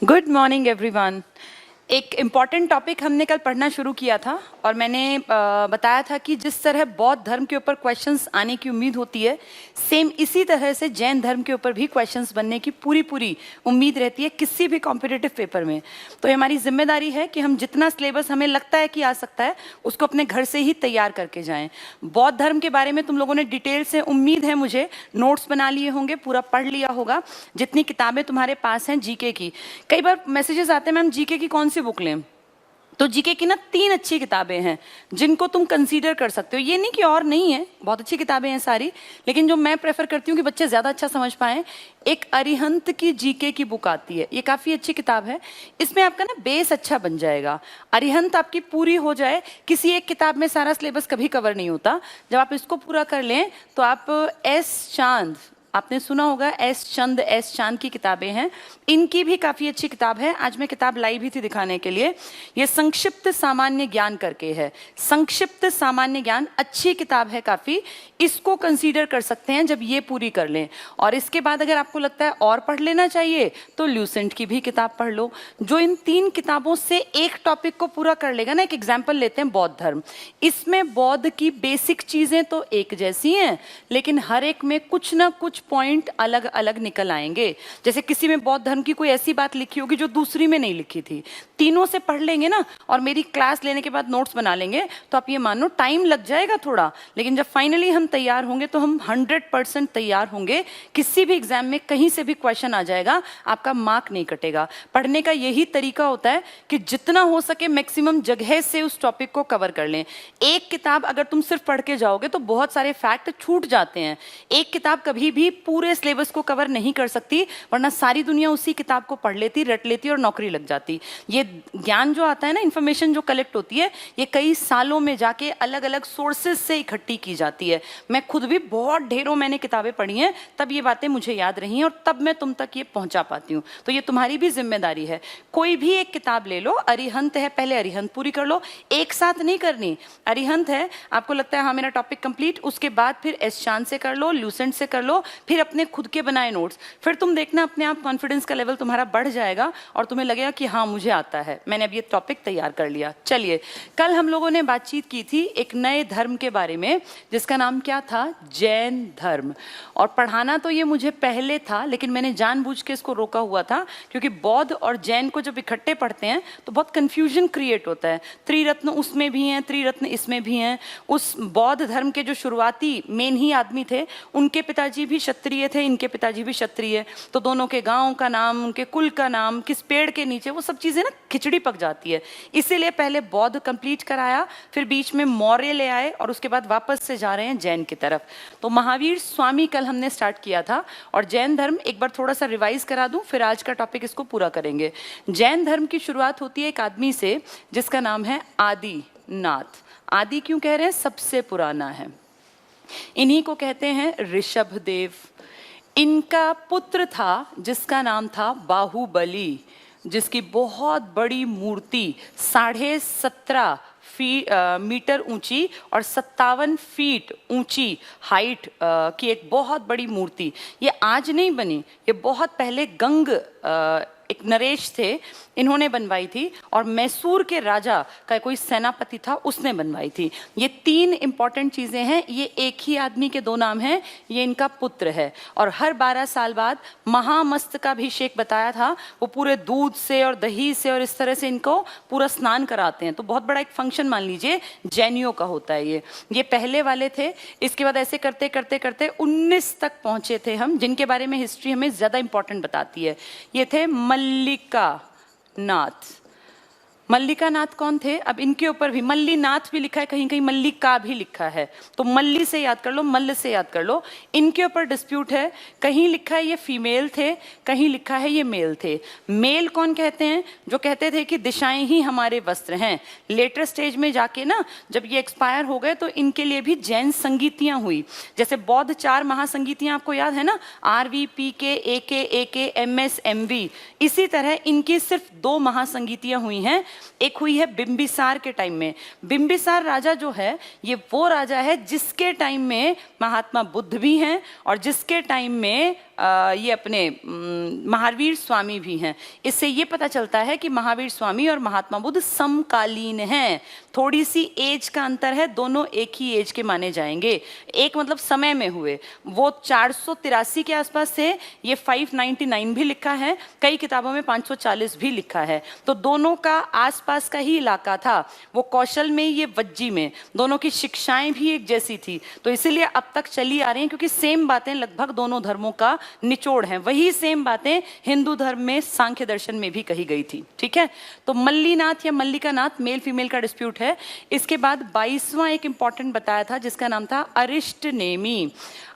Good morning everyone. एक important topic हमने कल पढ़ना शुरू किया था और मैंने बताया था कि जिस तरह बौद्ध धर्म के ऊपर क्वेश्चंस आने की उम्मीद होती है, सेम इसी तरह से जैन धर्म के ऊपर भी क्वेश्चंस बनने की पूरी उम्मीद रहती है किसी भी कॉम्पिटिटिव पेपर में। तो ये हमारी जिम्मेदारी है कि हम जितना सिलेबस हमें लगता है कि आ सकता है उसको अपने घर से ही तैयार करके जाएं। बौद्ध धर्म के बारे में तुम लोगों ने डिटेल से, उम्मीद है मुझे, नोट्स बना लिए होंगे, पूरा पढ़ लिया होगा। जितनी किताबें तुम्हारे पास हैं जीके की, कई बार मैसेजेस आते हैं मैम जीके की कौन सी बुक लें, तो जीके की ना 3 अच्छी किताबें हैं जिनको तुम कंसीडर कर सकते हो। ये नहीं कि और नहीं है, बहुत अच्छी किताबें हैं सारी, लेकिन जो मैं प्रेफर करती हूँ कि बच्चे ज़्यादा अच्छा समझ पाएं, एक अरिहंत की जीके की बुक आती है। ये काफ़ी अच्छी किताब है, इसमें आपका ना बेस अच्छा बन जाएगा। अरिहंत आपकी पूरी हो जाए, किसी एक किताब में सारा सिलेबस कभी कवर नहीं होता। जब आप इसको पूरा कर लें तो आप एस चांद, आपने सुना होगा, एस चांद की किताबें हैं, इनकी भी काफ़ी अच्छी किताब है। आज मैं किताब लाई भी थी दिखाने के लिए। ये संक्षिप्त सामान्य ज्ञान करके है, संक्षिप्त सामान्य ज्ञान अच्छी किताब है काफ़ी, इसको कंसीडर कर सकते हैं जब ये पूरी कर लें। और इसके बाद अगर आपको लगता है और पढ़ लेना चाहिए तो ल्यूसेंट की भी किताब पढ़ लो। जो इन 3 किताबों से एक टॉपिक को पूरा कर लेगा ना, एक एग्जाम्पल लेते हैं बौद्ध धर्म, इसमें बौद्ध की बेसिक चीज़ें तो एक जैसी हैं, लेकिन हर एक में कुछ ना कुछ पॉइंट अलग अलग निकल आएंगे। जैसे किसी में बौद्ध धर्म की कोई ऐसी बात लिखी होगी जो दूसरी में नहीं लिखी थी। तीनों से पढ़ लेंगे ना और मेरी क्लास लेने के बाद नोट्स बना लेंगे तो आप ये मानो टाइम लग जाएगा थोड़ा, लेकिन जब फाइनली हम तैयार होंगे तो हम 100% तैयार होंगे। किसी भी एग्जाम में कहीं से भी क्वेश्चन आ जाएगा, आपका मार्क नहीं कटेगा। पढ़ने का यही तरीका होता है कि जितना हो सके मैक्सिमम जगह से उस टॉपिक को कवर कर लें। एक किताब अगर तुम सिर्फ पढ़ के जाओगे तो बहुत सारे फैक्ट छूट जाते हैं। एक किताब कभी भी पूरे सिलेबस को कवर नहीं कर सकती, वरना सारी दुनिया उसी किताब को पढ़ लेती, रट लेती और नौकरी लग जाती। ये ज्ञान जो आता है ना, इन्फॉर्मेशन जो कलेक्ट होती है, ये कई सालों में जाके अलग अलग सोर्सेज से इकट्ठी की जाती है। मैं खुद भी बहुत ढेरों मैंने किताबें पढ़ी हैं, तब ये बातें मुझे याद रही हैं और तब मैं तुम तक ये पहुंचा पाती हूँ। तो ये तुम्हारी भी जिम्मेदारी है। कोई भी एक किताब ले लो, अरिहंत है, पहले अरिहंत पूरी कर लो, एक साथ नहीं करनी। अरिहंत है, आपको लगता है हाँ मेरा टॉपिक कंप्लीट, उसके बाद फिर एस चांद से कर लो, ल्यूसेंट से कर लो, फिर अपने खुद के बनाए नोट्स, फिर तुम देखना अपने आप कॉन्फिडेंस का लेवल तुम्हारा बढ़ जाएगा और तुम्हें लगेगा कि हाँ मुझे आता है, मैंने अब ये टॉपिक तैयार कर लिया। चलिए, कल हम लोगों ने बातचीत की थी एक नए धर्म के बारे में जिसका नाम क्या था, जैन धर्म। और पढ़ाना तो ये मुझे पहले था, लेकिन मैंने जानबूझ के इसको रोका हुआ था क्योंकि बौद्ध और जैन को जब इकट्ठे पढ़ते हैं तो बहुत कंफ्यूजन क्रिएट होता है। त्रिरत्न उसमें भी हैं, त्रिरत्न इसमें भी हैं। उस बौद्ध धर्म के जो शुरुआती मेन ही आदमी थे, उनके पिताजी भी क्षत्रिय थे, इनके पिताजी भी क्षत्रिय, तो दोनों के गांव का नाम, उनके कुल का नाम, किस पेड़ के नीचे, वो सब चीजें ना खिचड़ी पक जाती है। इसीलिए पहले बौद्ध कंप्लीट कराया, फिर बीच में मौर्य ले आए और उसके बाद वापस से जा रहे हैं जैन की तरफ। तो महावीर स्वामी कल हमने स्टार्ट किया था और जैन धर्म एक बार थोड़ा सा रिवाइज करा दूं, फिर आज का टॉपिक इसको पूरा करेंगे। जैन धर्म की शुरुआत होती है एक आदमी से जिसका नाम है आदिनाथ। आदि क्यों कह रहे हैं, सबसे पुराना है। इन्हीं को कहते हैं ऋषभदेव। इनका पुत्र था जिसका नाम था बाहुबली, जिसकी बहुत बड़ी मूर्ति 17.5 मीटर ऊंची और 57 फीट ऊंची हाइट की एक बहुत बड़ी मूर्ति, ये आज नहीं बनी, ये बहुत पहले गंग एक नरेश थे, इन्होंने बनवाई थी और मैसूर के राजा का कोई सेनापति था, उसने बनवाई थी। ये 3 इंपॉर्टेंट चीजें हैं, ये एक ही आदमी के 2 नाम हैं, ये इनका पुत्र है। और हर 12 साल बाद महामस्तकाभिषेक बताया था, वो पूरे दूध से और दही से और इस तरह से इनको पूरा स्नान कराते हैं। तो बहुत बड़ा एक फंक्शन मान लीजिए जैनियों का होता है ये पहले वाले थे। इसके बाद ऐसे करते करते करते 19 तक पहुंचे थे हम, जिनके बारे में हिस्ट्री हमें ज्यादा इंपॉर्टेंट बताती है। ये थे मल्लिका नाथ। मल्लिका नाथ कौन थे, अब इनके ऊपर भी मल्लीनाथ भी लिखा है, कहीं कहीं मल्लिका भी लिखा है, तो मल्ली से याद कर लो, मल्ल से याद कर लो। इनके ऊपर डिस्प्यूट है, कहीं लिखा है ये फीमेल थे, कहीं लिखा है ये मेल थे। मेल कौन कहते हैं, जो कहते थे कि दिशाएं ही हमारे वस्त्र हैं। लेटर स्टेज में जाके ना जब ये एक्सपायर हो गए तो इनके लिए भी जैन संगीतियां हुई। जैसे बौद्ध 4 महासंगीतियां आपको याद है ना, RV, PK, AK, AK, MS, MV, इसी तरह इनकी सिर्फ 2 महासंगीतियां हुई हैं। एक हुई है बिंबिसार के टाइम में। बिंबिसार राजा जो है ये वो राजा है जिसके टाइम में महात्मा बुद्ध भी हैं और जिसके टाइम में ये अपने महावीर स्वामी भी हैं। इससे ये पता चलता है कि महावीर स्वामी और महात्मा बुद्ध समकालीन हैं। थोड़ी सी एज का अंतर है, दोनों एक ही एज के माने जाएंगे। एक मतलब समय में हुए, वो 483 के आसपास थे, ये 599 भी लिखा है, कई किताबों में 540 भी लिखा है। तो दोनों का आसपास का ही इलाका था, वो कौशल में, ये वज्जी में। दोनों की शिक्षाएं भी एक जैसी थी, तो इसीलिए अब तक चली आ रही हैं, क्योंकि सेम बातें लगभग दोनों धर्मों का निचोड़ हैं। वही सेम बातें हिंदू धर्म में सांख्य दर्शन में भी कही गई थी। ठीक है, तो मल्लीनाथ या मल्लिका नाथ मेल फीमेल का डिस्प्यूट है। इसके बाद 22वां एक इंपॉर्टेंट बताया था जिसका नाम था अरिष्ट नेमी।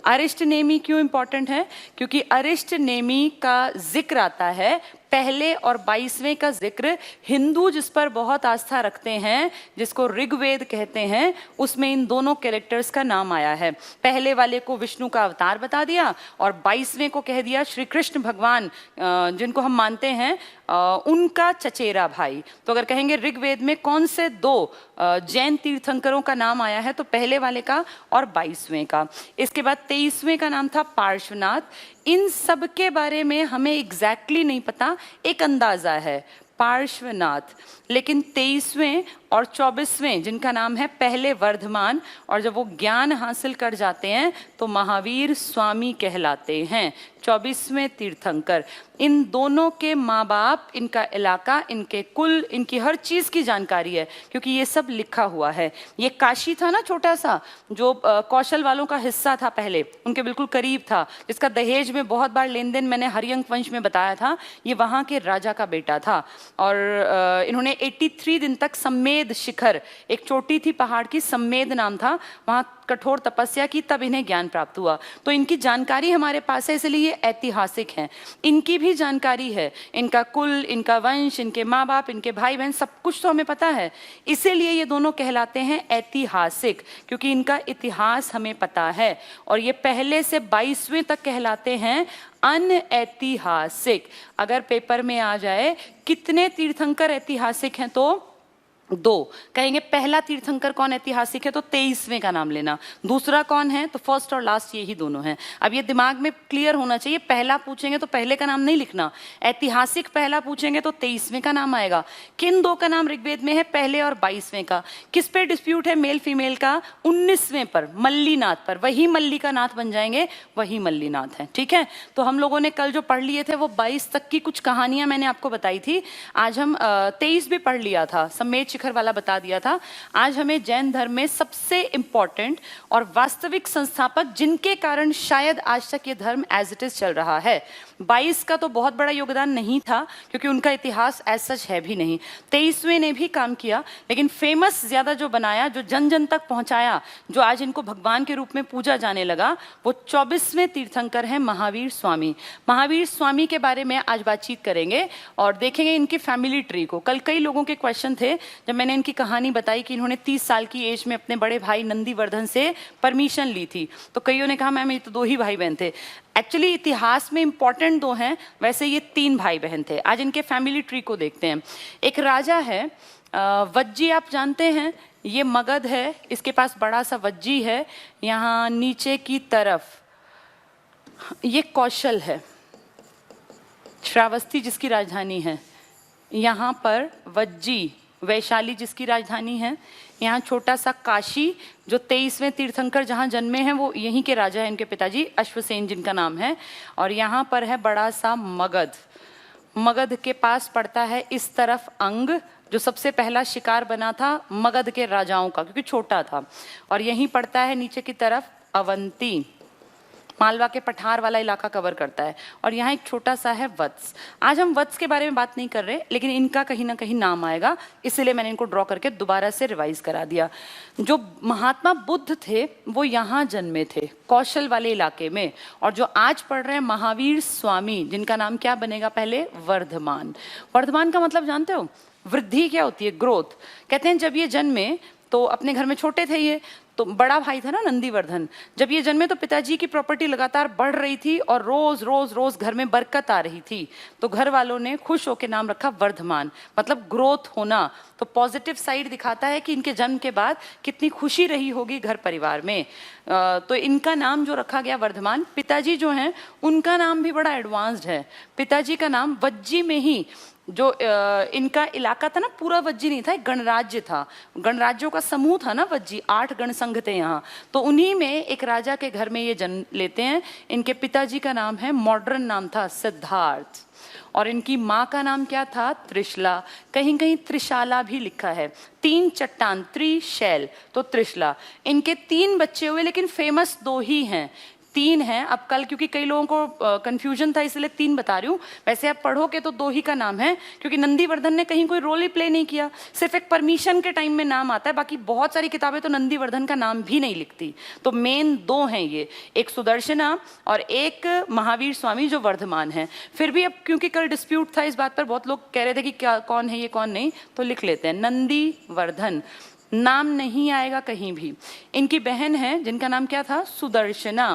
अरिष्ट नेमी क्यों इंपॉर्टेंट है? क्योंकि अरिष्ट नेमी का जिक्र आता है, पहले और 22वें का जिक्र हिंदू जिस पर बहुत आस्था रखते हैं, जिसको ऋग्वेद कहते हैं, उसमें इन दोनों कैरेक्टर्स का नाम आया है। पहले वाले को विष्णु का अवतार बता दिया और 22वें को कह दिया श्री कृष्ण भगवान, जिनको हम मानते हैं, उनका चचेरा भाई। तो अगर कहेंगे ऋग्वेद में कौन से दो जैन तीर्थंकरों का नाम आया है, तो पहले वाले का और 22वें का। इसके बाद 23वें का नाम था पार्श्वनाथ। इन सब के बारे में हमें एग्जैक्टली नहीं पता, एक अंदाजा है पार्श्वनाथ। लेकिन 23वें और 24वें जिनका नाम है पहले वर्धमान, और जब वो ज्ञान हासिल कर जाते हैं तो महावीर स्वामी कहलाते हैं, 24वें तीर्थंकर। इन दोनों के माँ बाप, इनका इलाका, इनके कुल, इनकी हर चीज़ की जानकारी है, क्योंकि ये सब लिखा हुआ है। ये काशी था ना छोटा सा, जो कौशल वालों का हिस्सा था पहले, उनके बिल्कुल करीब था, जिसका दहेज में बहुत बार लेन देन मैंने हरियंक वंश में बताया था। ये वहाँ के राजा का बेटा था, और इन्होंने 83 दिन तक सम्मेद शिखर, एक चोटी थी पहाड़ की, सम्मेद नाम था, वहाँ कठोर तपस्या की, तब इन्हें ज्ञान प्राप्त हुआ। तो इनकी जानकारी हमारे पास है, इसलिए ये ऐतिहासिक हैं। इनकी भी जानकारी है, इनका कुल, इनका वंश, इनके माँ बाप, इनके भाई बहन, सब कुछ तो हमें पता है। इसीलिए ये दोनों कहलाते हैं ऐतिहासिक, क्योंकि इनका इतिहास हमें पता है। और ये पहले से 22वें तक कहलाते हैं अनऐतिहासिक। अगर पेपर में आ जाए कितने तीर्थंकर ऐतिहासिक हैं, तो 2 कहेंगे। पहला तीर्थंकर कौन ऐतिहासिक है, तो 23वें का नाम लेना। दूसरा कौन है, तो फर्स्ट और लास्ट यही दोनों हैं। अब ये दिमाग में क्लियर होना चाहिए, पहला पूछेंगे तो पहले का नाम नहीं लिखना, ऐतिहासिक पहला पूछेंगे तो 23वें का नाम आएगा। किन 2 का नाम ऋग्वेद में है, पहले और 22वें का। किस पे डिस्प्यूट है मेल फीमेल का, 19वें पर, मल्लीनाथ पर। वही मल्लिका नाथ बन जाएंगे, वही मल्लीनाथ है। ठीक है, तो हम लोगों ने कल जो पढ़ लिए थे वो 22 तक की कुछ कहानियां मैंने आपको बताई थी। आज हम 23 भी पढ़ लिया था, सम्मेद शिखर वाला बता दिया था। आज हमें जैन धर्म में सबसे इंपॉर्टेंट और वास्तविक संस्थापक, जिनके कारण शायद आज तक ये धर्म एज इट इज चल रहा है। 22 का तो बहुत बड़ा योगदान नहीं था, क्योंकि उनका इतिहास एज सच है भी नहीं। 23वें ने भी काम किया, लेकिन फेमस ज्यादा जो बनाया, जो जन जन तक पहुंचाया, जो आज इनको भगवान के रूप में पूजा जाने लगा, वो 24वें तीर्थंकर हैं महावीर स्वामी। महावीर स्वामी के बारे में आज बातचीत करेंगे और देखेंगे इनकी फैमिली ट्री को। कल कई लोगों के क्वेश्चन थे, जब मैंने इनकी कहानी बताई कि इन्होंने 30 साल की एज में अपने बड़े भाई नंदीवर्धन से परमिशन ली थी, तो कईयों ने कहा मैम ये तो 2 ही भाई बहन थे। एक्चुअली इतिहास में इंपॉर्टेंट 2 हैं, वैसे ये 3 भाई बहन थे। आज इनके फैमिली ट्री को देखते हैं। एक राजा है वज्जी, आप जानते हैं, ये मगध है, इसके पास बड़ा सा वज्जी है। यहाँ नीचे की तरफ ये कौशल है, श्रावस्ती जिसकी राजधानी है। यहाँ पर वज्जी, वैशाली जिसकी राजधानी है। यहाँ छोटा सा काशी, जो 23वें तीर्थंकर जहाँ जन्मे हैं वो यहीं के राजा हैं, इनके पिताजी अश्वसेन जिनका नाम है। और यहाँ पर है बड़ा सा मगध। मगध के पास पड़ता है इस तरफ अंग, जो सबसे पहला शिकार बना था मगध के राजाओं का, क्योंकि छोटा था। और यहीं पड़ता है नीचे की तरफ अवंती, मालवा के पठार वाला इलाका कवर करता है। और यहाँ एक छोटा सा है वत्स। आज हम वत्स के बारे में बात नहीं कर रहे, लेकिन इनका कहीं ना कहीं नाम आएगा, इसलिए मैंने इनको ड्रॉ करके दोबारा से रिवाइज करा दिया। जो महात्मा बुद्ध थे वो यहाँ जन्मे थे, कौशल वाले इलाके में। और जो आज पढ़ रहे हैं महावीर स्वामी, जिनका नाम क्या बनेगा पहले, वर्धमान। वर्धमान का मतलब जानते हो, वृद्धि क्या होती है, ग्रोथ। कहते हैं जब ये जन्मे तो अपने घर में छोटे थे ये, तो बड़ा भाई था ना नंदीवर्धन, जब ये जन्मे तो पिताजी की प्रॉपर्टी लगातार बढ़ रही थी और रोज रोज रोज घर में बरकत आ रही थी। तो घर वालों ने खुश होकर नाम रखा वर्धमान, मतलब ग्रोथ होना। तो पॉजिटिव साइड दिखाता है कि इनके जन्म के बाद कितनी खुशी रही होगी घर परिवार में। तो इनका नाम जो रखा गया वर्धमान। पिताजी जो हैं उनका नाम भी बड़ा एडवांस्ड है। पिताजी का नाम वज्जी में ही, जो इनका इलाका था ना पूरा वज्जी नहीं था, एक गणराज्य था, गणराज्यों का समूह था ना वज्जी, 8 गण संघ थे यहाँ। तो उन्हीं में एक राजा के घर में ये जन्म लेते हैं। इनके पिताजी का नाम है, मॉडर्न नाम था सिद्धार्थ, और इनकी माँ का नाम क्या था, त्रिशला। कहीं कहीं त्रिशाला भी लिखा है। 3 चट्टान, त्रिशैल, तो त्रिशला। इनके 3 बच्चे हुए, लेकिन फेमस 2 ही हैं। 3 हैं। अब कल क्योंकि कई लोगों को कंफ्यूजन था इसलिए 3 बता रही हूँ। वैसे आप पढ़ोगे तो 2 ही का नाम है, क्योंकि नंदीवर्धन ने कहीं कोई रोल ही प्ले नहीं किया, सिर्फ एक परमिशन के टाइम में नाम आता है। बाकी बहुत सारी किताबें तो नंदीवर्धन का नाम भी नहीं लिखती। तो मेन 2 हैं ये, एक सुदर्शना और एक महावीर स्वामी जो वर्धमान है। फिर भी अब क्योंकि कल डिस्प्यूट था इस बात पर, बहुत लोग कह रहे थे कि क्या कौन है ये कौन नहीं, तो लिख लेते हैं नंदीवर्धन। नाम नहीं आएगा कहीं भी। इनकी बहन है जिनका नाम क्या था, सुदर्शना,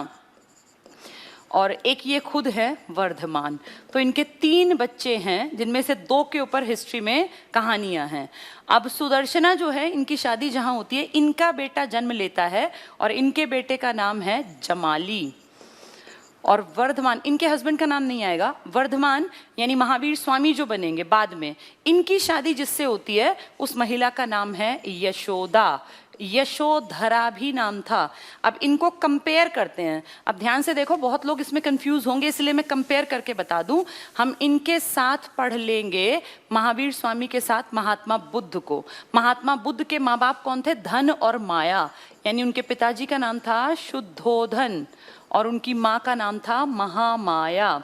और एक ये खुद है वर्धमान। तो इनके 3 बच्चे हैं, जिनमें से 2 के ऊपर हिस्ट्री में कहानियां हैं। अब सुदर्शना जो है, इनकी शादी जहां होती है, इनका बेटा जन्म लेता है और इनके बेटे का नाम है जमाली। और वर्धमान, इनके हस्बैंड का नाम नहीं आएगा। वर्धमान यानी महावीर स्वामी जो बनेंगे बाद में, इनकी शादी जिससे होती है उस महिला का नाम है यशोदा। यशोधरा भी नाम था। अब इनको कंपेयर करते हैं। अब ध्यान से देखो, बहुत लोग इसमें कंफ्यूज होंगे, इसलिए मैं कंपेयर करके बता दूं। हम इनके साथ पढ़ लेंगे महावीर स्वामी के साथ महात्मा बुद्ध को। महात्मा बुद्ध के माँ बाप कौन थे, धन और माया। यानी उनके पिताजी का नाम था शुद्धोधन और उनकी माँ का नाम था महामाया।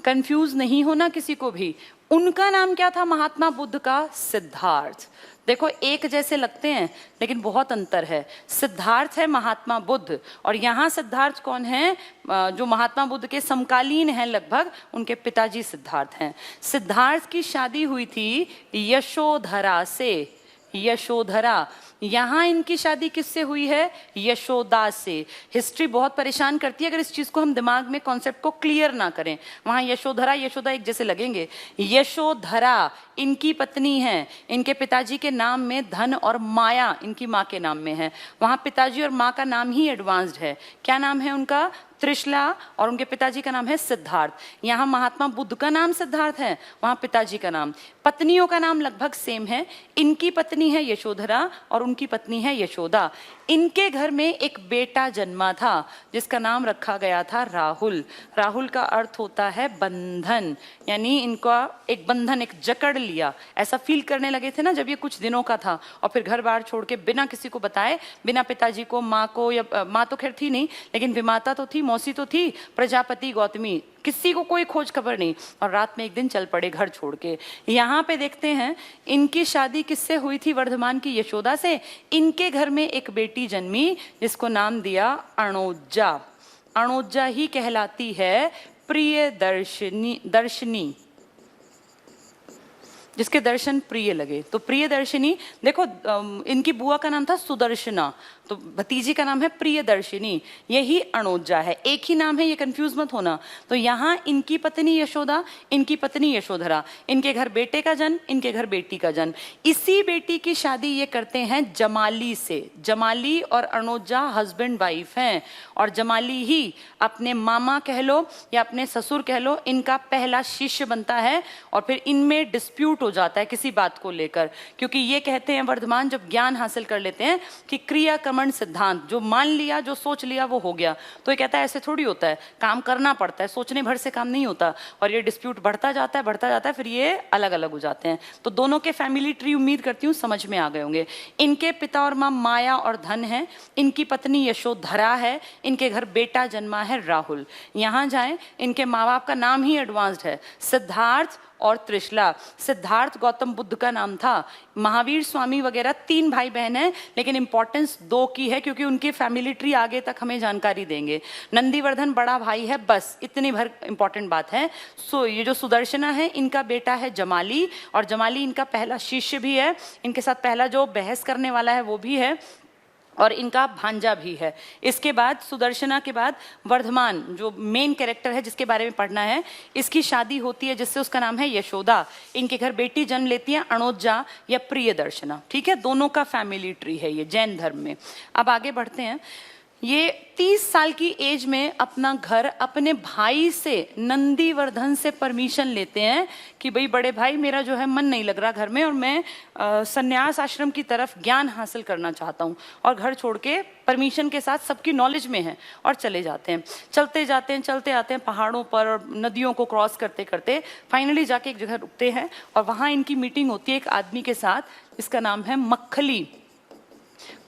कंफ्यूज नहीं होना किसी को भी। उनका नाम क्या था महात्मा बुद्ध का, सिद्धार्थ। देखो एक जैसे लगते हैं लेकिन बहुत अंतर है। सिद्धार्थ है महात्मा बुद्ध, और यहाँ सिद्धार्थ कौन है, जो महात्मा बुद्ध के समकालीन हैं लगभग, उनके पिताजी सिद्धार्थ हैं। सिद्धार्थ की शादी हुई थी यशोधरा से। यशोधरा, यहाँ इनकी शादी किससे हुई है, यशोदा से। हिस्ट्री बहुत परेशान करती है अगर इस चीज को हम दिमाग में कॉन्सेप्ट को क्लियर ना करें। वहां यशोधरा यशोदा एक जैसे लगेंगे। यशोधरा इनकी पत्नी है। इनके पिताजी के नाम में धन और माया इनकी माँ के नाम में है। वहां पिताजी और माँ का नाम ही एडवांस्ड है। क्या नाम है उनका, त्रिशला, और उनके पिताजी का नाम है सिद्धार्थ। यहाँ महात्मा बुद्ध का नाम सिद्धार्थ है, वहां पिताजी का नाम। पत्नियों का नाम लगभग सेम है। इनकी पत्नी है यशोधरा और उनकी पत्नी है यशोदा। इनके घर में एक बेटा जन्मा था जिसका नाम रखा गया था राहुल। राहुल का अर्थ होता है बंधन, यानी इनका एक बंधन, एक जकड़ लिया। ऐसा फील करने लगे थे ना जब ये कुछ दिनों का था, और फिर घर बार छोड़ के बिना किसी को बताए, बिना पिताजी को, माँ को, या माँ तो खैर थी नहीं लेकिन विमाता तो थी, मौसी तो थी, प्रजापति, गौतमी, किसी को कोई खोज खबर नहीं, और रात में एक दिन चल पड़े घर छोड़ के। यहाँ पे देखते हैं इनकी शादी किससे हुई थी, वर्धमान की यशोदा से। इनके घर में एक बेटी जन्मी जिसको नाम दिया अणोजा। अणोजा ही कहलाती है प्रिय दर्शनी, जिसके दर्शन प्रिय लगे। तो प्रिय दर्शिनी, देखो इनकी बुआ का नाम था सुदर्शना, तो भतीजी का नाम है प्रियदर्शिनी। यही अणोजा है, एक ही नाम है, ये कंफ्यूज मत होना। तो यहाँ इनकी पत्नी यशोदा, इनकी पत्नी यशोधरा। इनके घर बेटे का जन्म, इनके घर बेटी का जन्म। इसी बेटी की शादी ये करते हैं जमाली से। जमाली और अणोजा हस्बैंड वाइफ हैं, और जमाली ही अपने मामा कह लो या अपने ससुर कह लो, इनका पहला शिष्य बनता है। और फिर इनमें डिस्प्यूट हो जाता है किसी बात को लेकर, क्योंकि ये कहते हैं वर्धमान जब ज्ञान हासिल कर लेते हैं कि क्रिया सिद्धांत, जो मान लिया, जो सोच लिया वो हो गया। तो ये कहता है ऐसे थोड़ी होता है, काम करना पड़ता है, सोचने भर से काम नहीं होता। और ये डिस्प्यूट बढ़ता जाता है, फिर ये अलग अलग हो जाते हैं। तो दोनों के फैमिली ट्री उम्मीद करती हूँ समझ में आ गए होंगे। इनके पिता और माँ माया और धन है। इनकी पत्नी यशोधरा है। इनके घर बेटा जन्मा है राहुल। यहाँ जाए, इनके माँ बाप का नाम ही एडवांस्ड है, सिद्धार्थ और त्रिशला। सिद्धार्थ गौतम बुद्ध का नाम था। महावीर स्वामी वगैरह 3 भाई बहन हैं, लेकिन इंपॉर्टेंस 2 की है क्योंकि उनकी फैमिली ट्री आगे तक हमें जानकारी देंगे। नंदीवर्धन बड़ा भाई है, बस इतनी भर इंपॉर्टेंट बात है। सो ये जो सुदर्शना है, इनका बेटा है जमाली, और जमाली इनका पहला शिष्य भी है। इनके साथ पहला जो बहस करने वाला है वो भी है। और इनका भांजा भी है। इसके बाद सुदर्शना के बाद वर्धमान जो मेन कैरेक्टर है जिसके बारे में पढ़ना है, इसकी शादी होती है जिससे उसका नाम है यशोदा। इनके घर बेटी जन्म लेती है अणोजा या प्रियदर्शना। ठीक है, दोनों का फैमिली ट्री है ये जैन धर्म में। अब आगे बढ़ते हैं। ये 30 साल की एज में अपना घर अपने भाई से नंदीवर्धन से परमिशन लेते हैं कि भाई बड़े भाई मेरा जो है मन नहीं लग रहा घर में और मैं संन्यास आश्रम की तरफ ज्ञान हासिल करना चाहता हूँ, और घर छोड़ के परमिशन के साथ सबकी नॉलेज में है और चले जाते हैं। चलते जाते हैं, चलते आते हैं पहाड़ों पर और नदियों को क्रॉस करते करते फाइनली जाके एक जगह रुकते हैं और वहाँ इनकी मीटिंग होती है एक आदमी के साथ, इसका नाम है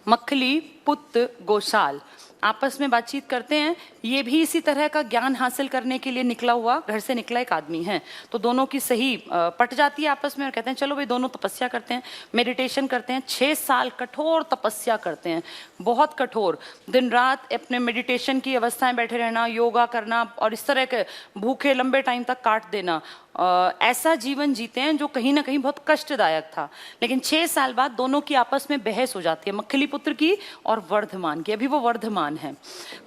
मक्खली पुत्र गोशाल। आपस में बातचीत करते हैं। ये भी इसी तरह का ज्ञान हासिल करने के लिए निकला हुआ, घर से निकला एक आदमी है। तो दोनों की सही पट जाती है आपस में और कहते हैं चलो भाई दोनों तपस्या करते हैं, मेडिटेशन करते हैं। 6 साल कठोर तपस्या करते हैं, बहुत कठोर, दिन रात अपने मेडिटेशन की अवस्था में बैठे रहना, योगा करना और इस तरह के भूखे लंबे टाइम तक काट देना। ऐसा जीवन जीते हैं जो कहीं ना कहीं बहुत कष्टदायक था। लेकिन 6 साल बाद दोनों की आपस में बहस हो जाती है, मक्खलीपुत्र की और वर्धमान की। अभी वो वर्धमान है,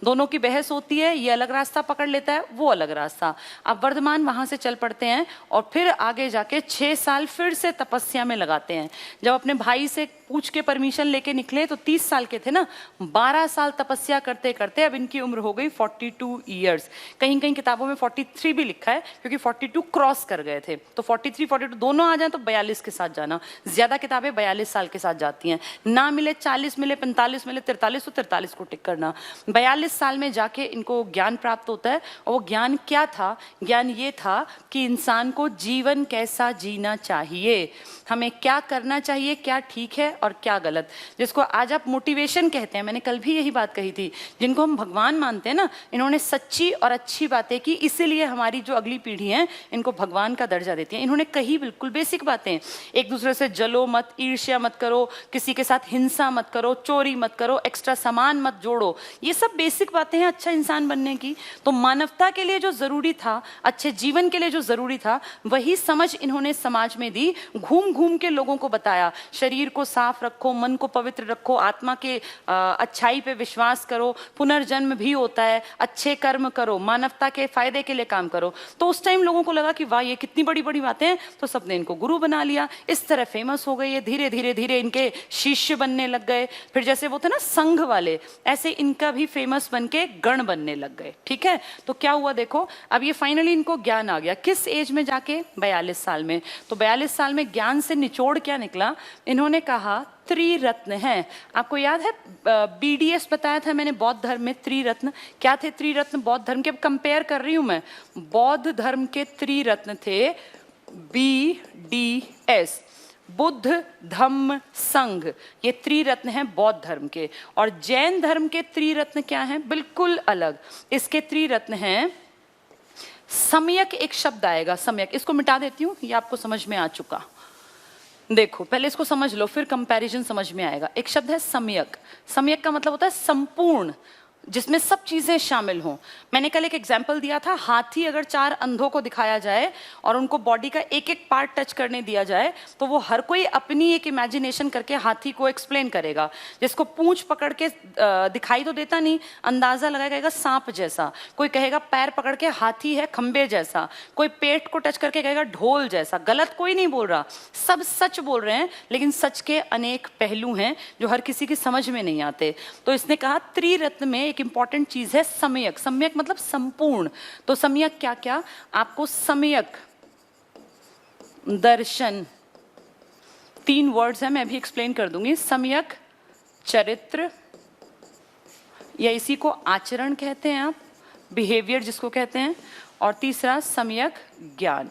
दोनों की बहस होती है, ये अलग रास्ता पकड़ लेता है, वो अलग रास्ता। अब वर्धमान वहां से चल पड़ते हैं और फिर आगे जाके 6 साल फिर से तपस्या में लगाते हैं। जब अपने भाई से पूछ के परमिशन लेके निकले तो 30 साल के थे ना, 12 साल तपस्या करते करते अब इनकी उम्र हो गई 42 ईयर्स। कहीं कहीं किताबों में 43 भी लिखा है क्योंकि 42 क्रॉस कर गए थे। तो 43 42 दोनों आ जाए तो 42 के साथ जाना। ज्यादा किताबें 42 साल के साथ जाती हैं, ना मिले 40 मिले 45 मिले 43 तो 43 को टिक करना। 42 साल में जाके इनको ज्ञान प्राप्त होता है। और वो ज्ञान क्या था? ज्ञान ये था कि इंसान को जीवन कैसा जीना चाहिए, हमें क्या करना चाहिए, क्या ठीक है और क्या गलत, जिसको आज आप मोटिवेशन कहते हैं। मैंने कल भी यही बात कही थी, जिनको हम भगवान मानते हैं ना, इन्होंने सच्ची और अच्छी बातें की, इसीलिए हमारी जो अगली पीढ़ी है इनको भगवान का दर्जा देती है। इन्होंने कही बिल्कुल बेसिक बातें, एक दूसरे से जलो मत, ईर्ष्या मत करो, किसी के साथ हिंसा मत करो, चोरी मत करो, एक्स्ट्रा सामान मत जोड़ो। ये सब बेसिक बातें हैं अच्छा इंसान बनने की। तो मानवता के लिए जो जरूरी था, अच्छे जीवन के लिए जो जरूरी था, वही समझ इन्होंने समाज में दी। घूम घूम के लोगों को बताया, शरीर को साफ रखो, मन को पवित्र रखो, आत्मा के अच्छाई पे विश्वास करो, पुनर्जन्म भी होता है, अच्छे कर्म करो, मानवता के फायदे के लिए काम करो। तो उस टाइम लोगों को लगा कि वाह ये कितनी बड़ी बड़ी बातें हैं, तो सबने इनको गुरु बना लिया। इस तरह फेमस हो गए ये, धीरे धीरे धीरे इनके शिष्य बनने लग गए। फिर जैसे वो थे ना संघ वाले, ऐसे इनका भी फेमस बन के गण बनने लग गए। ठीक है, तो क्या हुआ देखो, अब ये फाइनली इनको ज्ञान आ गया। किस एज में जाके? 42 साल में। तो 42 साल में ज्ञान से निचोड़ क्या निकला? इन्होंने कहा त्रिरत्न हैं। आपको याद है BDS बताया था मैंने, बौद्ध धर्म में त्रिरत्न क्या थे? त्रिरत्न बौद्ध धर्म के, अब कंपेयर कर रही हूं मैं, बौद्ध धर्म के त्रिरत्न थे BDS, बुद्ध धम्म संघ, ये त्रिरत्न हैं बौद्ध धर्म के। और जैन धर्म के त्रिरत्न क्या हैं? बिल्कुल अलग। इसके त्रिरत्न हैं सम्यक, एक शब्द आएगा सम्यक, इसको मिटा देती हूं, ये आपको समझ में आ चुका। देखो पहले इसको समझ लो, फिर कंपैरिजन समझ में आएगा। एक शब्द है सम्यक। सम्यक का मतलब होता है संपूर्ण, जिसमें सब चीजें शामिल हों। मैंने कल एक एग्जाम्पल दिया था, हाथी अगर 4 अंधों को दिखाया जाए और उनको बॉडी का एक एक पार्ट टच करने दिया जाए तो वो हर कोई अपनी एक इमेजिनेशन करके हाथी को एक्सप्लेन करेगा। जिसको पूंछ पकड़ के दिखाई तो देता नहीं, अंदाजा लगाएगा सांप जैसा, कोई कहेगा पैर पकड़ के हाथी है खंबे जैसा, कोई पेट को टच करके कहेगा ढोल जैसा। गलत कोई नहीं बोल रहा, सब सच बोल रहे हैं, लेकिन सच के अनेक पहलू हैं जो हर किसी की समझ में नहीं आते। तो इसने कहा त्रिरत्न में एक इंपॉर्टेंट चीज है सम्यक। सम्यक मतलब संपूर्ण। तो सम्यक क्या क्या? आपको सम्यक दर्शन, 3 वर्ड्स हैं, मैं भी एक्सप्लेन कर दूंगी। सम्यक चरित्र, या इसी को आचरण कहते हैं आप, बिहेवियर जिसको कहते हैं। और तीसरा सम्यक ज्ञान।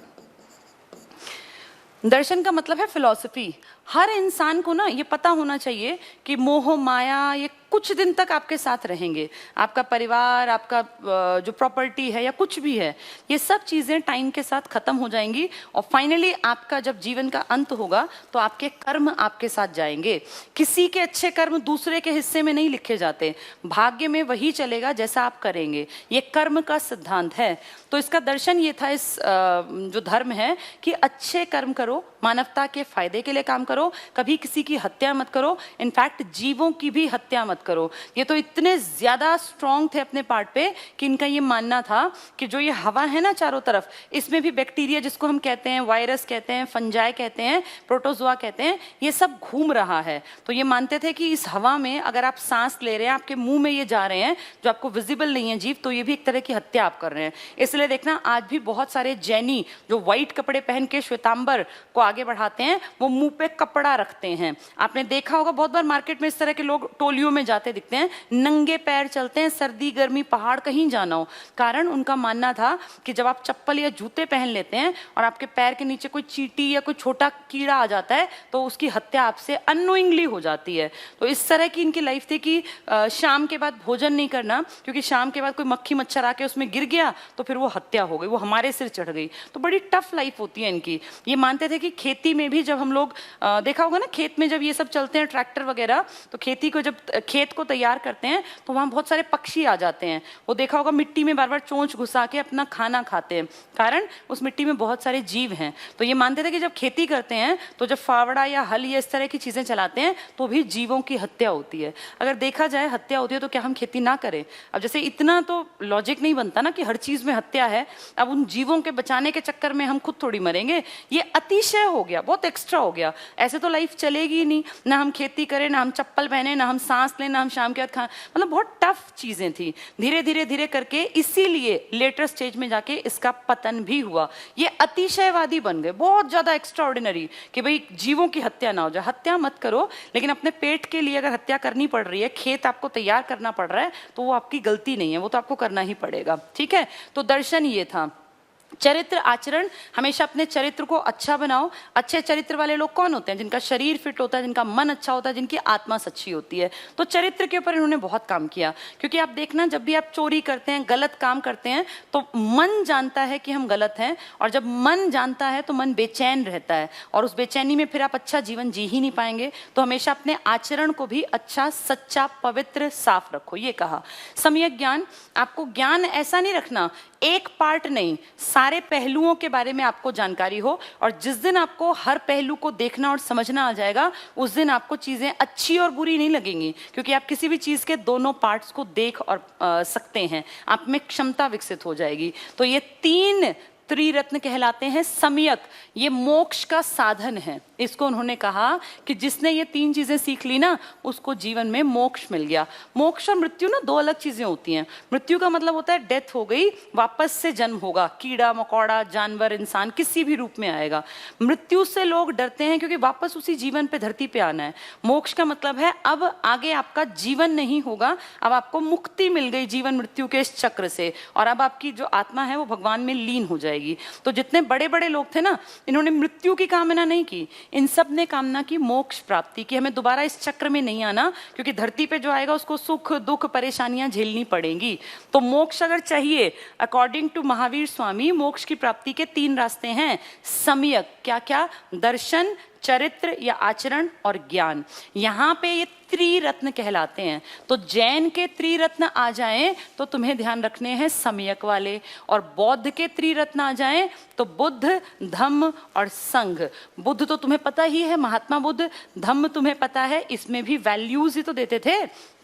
दर्शन का मतलब है फिलॉसफी। हर इंसान को ना ये पता होना चाहिए कि मोह माया ये कुछ दिन तक आपके साथ रहेंगे। आपका परिवार, आपका जो प्रॉपर्टी है या कुछ भी है, ये सब चीजें टाइम के साथ खत्म हो जाएंगी। और फाइनली आपका जब जीवन का अंत होगा तो आपके कर्म आपके साथ जाएंगे। किसी के अच्छे कर्म दूसरे के हिस्से में नहीं लिखे जाते, भाग्य में वही चलेगा जैसा आप करेंगे। ये कर्म का सिद्धांत है। तो इसका दर्शन ये था, इस जो धर्म है, कि अच्छे कर्म करो, मानवता के फायदे के लिए काम करो, कभी किसी की हत्या मत करो, इनफैक्ट जीवों की भी हत्या मत मत करो। ये तो इतने ज्यादा स्ट्रांग थे अपने पार्ट पे कि इनका ये मानना था कि जो ये हवा है ना चारों तरफ, इसमें भी बैक्टीरिया, जिसको हम कहते हैं वायरस कहते हैं, फंजाई कहते हैं, प्रोटोजोआ कहते हैं, ये सब घूम रहा है। तो ये मानते थे कि इस हवा में अगर आप सांस ले रहे हैं, आपके मुंह में ये जा रहे हैं जो आपको विजिबल नहीं है जीव, तो ये भी एक तरह की हत्या आप कर रहे हैं। इसलिए देखना आज भी बहुत सारे जैनी जो व्हाइट कपड़े पहन के श्वेतांबर को आगे बढ़ाते हैं, वो मुंह पे कपड़ा रखते हैं। आपने देखा होगा बहुत बार मार्केट में इस तरह के लोग टोलियों में जाते दिखते हैं, नंगे पैर चलते हैं, सर्दी गर्मी पहाड़ कहीं जाना हो। कारण उनका मानना था कि जब आप चप्पल या जूते पहन लेते हैं और आपके पैर के नीचे कोई चींटी या कोई छोटा कीड़ा आ जाता है तो उसकी हत्या आपसे अननोइंगली हो जाती है। तो इस तरह की इनकी लाइफ थी कि शाम के बाद भोजन नहीं करना, क्योंकि शाम के बाद कोई मक्खी मच्छर आके उसमें गिर गया तो फिर वो हत्या हो गई, वो हमारे सिर चढ़ गई। तो बड़ी टफ लाइफ होती है इनकी। ये मानते थे कि खेती में भी जब हम लोग देखा होगा ना, खेत में जब ये सब चलते हैं ट्रैक्टर वगैरह, तो खेती को जब खेत को तैयार करते हैं तो वहां बहुत सारे पक्षी आ जाते हैं। वो देखा होगा मिट्टी में बार बार चोंच घुसा के अपना खाना खाते हैं, कारण उस मिट्टी में बहुत सारे जीव हैं। तो ये मानते थे कि जब खेती करते हैं तो जब फावड़ा या हल या इस तरह की चीजें चलाते हैं तो भी जीवों की हत्या होती है। अगर देखा जाए हत्या होती है तो क्या हम खेती ना करें? अब जैसे इतना तो लॉजिक नहीं बनता ना कि हर चीज में हत्या है, अब उन जीवों के बचाने के चक्कर में हम खुद थोड़ी मरेंगे। ये अतिशय हो गया, बहुत एक्स्ट्रा हो गया। ऐसे तो लाइफ चलेगी ही नहीं, ना हम खेती करें, ना हम चप्पल पहने, ना हम सांस लें, ना हम शाम के बाद खाएं। मतलब बहुत टफ चीजें थी। धीरे धीरे धीरे करके इसीलिए लेटर स्टेज में जाके इसका पतन भी हुआ। ये अतिशयवादी बन गए, बहुत ज्यादा एक्स्ट्रा ऑर्डिनरी, कि भाई जीवों की हत्या ना हो जाए। हत्या मत करो, लेकिन अपने पेट के लिए अगर हत्या करनी पड़ रही है, खेत आपको तैयार करना पड़ रहा है, तो वो आपकी गलती नहीं है, वो तो आपको करना ही पड़ेगा। ठीक है, तो दर्शन ये था। चरित्र आचरण, हमेशा अपने चरित्र को अच्छा बनाओ। अच्छे चरित्र वाले लोग कौन होते हैं? जिनका शरीर फिट होता है, जिनका मन अच्छा होता है, जिनकी आत्मा सच्ची होती है। तो चरित्र के ऊपर इन्होंने बहुत काम किया, क्योंकि आप देखना जब भी आप चोरी करते हैं, गलत काम करते हैं, तो मन जानता है कि हम गलत हैं, और जब मन जानता है तो मन बेचैन रहता है, और उस बेचैनी में फिर आप अच्छा जीवन जी ही नहीं पाएंगे। तो हमेशा अपने आचरण को भी अच्छा, सच्चा, पवित्र, साफ रखो। ये कहा। सम्यक ज्ञान, आपको ज्ञान ऐसा नहीं रखना एक पार्ट नहीं, सारे पहलुओं के बारे में आपको जानकारी हो, और जिस दिन आपको हर पहलू को देखना और समझना आ जाएगा, उस दिन आपको चीजें अच्छी और बुरी नहीं लगेंगी, क्योंकि आप किसी भी चीज के दोनों पार्ट्स को देख और सकते हैं। आप में क्षमता विकसित हो जाएगी। तो ये 3 त्रिरत्न कहलाते हैं। सम्यक, ये मोक्ष का साधन है। इसको उन्होंने कहा कि जिसने ये 3 चीजें सीख ली ना, उसको जीवन में मोक्ष मिल गया। मोक्ष और मृत्यु ना 2 अलग चीजें होती हैं। मृत्यु का मतलब होता है डेथ हो गई, वापस से जन्म होगा, कीड़ा मकोड़ा, जानवर, इंसान, किसी भी रूप में आएगा। मृत्यु से लोग डरते हैं क्योंकि वापस उसी जीवन पे, धरती पे आना है। मोक्ष का मतलब है अब आगे आपका जीवन नहीं होगा, अब आपको मुक्ति मिल गई जीवन मृत्यु के इस चक्र से, और अब आपकी जो आत्मा है वो भगवान में लीन हो जाएगी। तो जितने बड़े बड़े लोग थे ना, इन्होंने मृत्यु की कामना नहीं की, इन सब ने कामना की मोक्ष प्राप्ति की। हमें दोबारा इस चक्र में नहीं आना, क्योंकि धरती पे जो आएगा उसको सुख दुख परेशानियां झेलनी पड़ेंगी। तो मोक्ष अगर चाहिए, अकॉर्डिंग टू महावीर स्वामी, मोक्ष की प्राप्ति के 3 रास्ते हैं। सम्यक, क्या क्या? दर्शन, चरित्र या आचरण, और ज्ञान। यहाँ पे ये त्रिरत्न कहलाते हैं। तो जैन के त्रिरत्न आ जाएं तो तुम्हें ध्यान रखने हैं सम्यक वाले, और बौद्ध के त्रिरत्न आ जाएं तो बुद्ध, धम्म और संघ। बुद्ध तो तुम्हें पता ही है, महात्मा बुद्ध। धम्म तुम्हें पता है, इसमें भी वैल्यूज ही तो देते थे।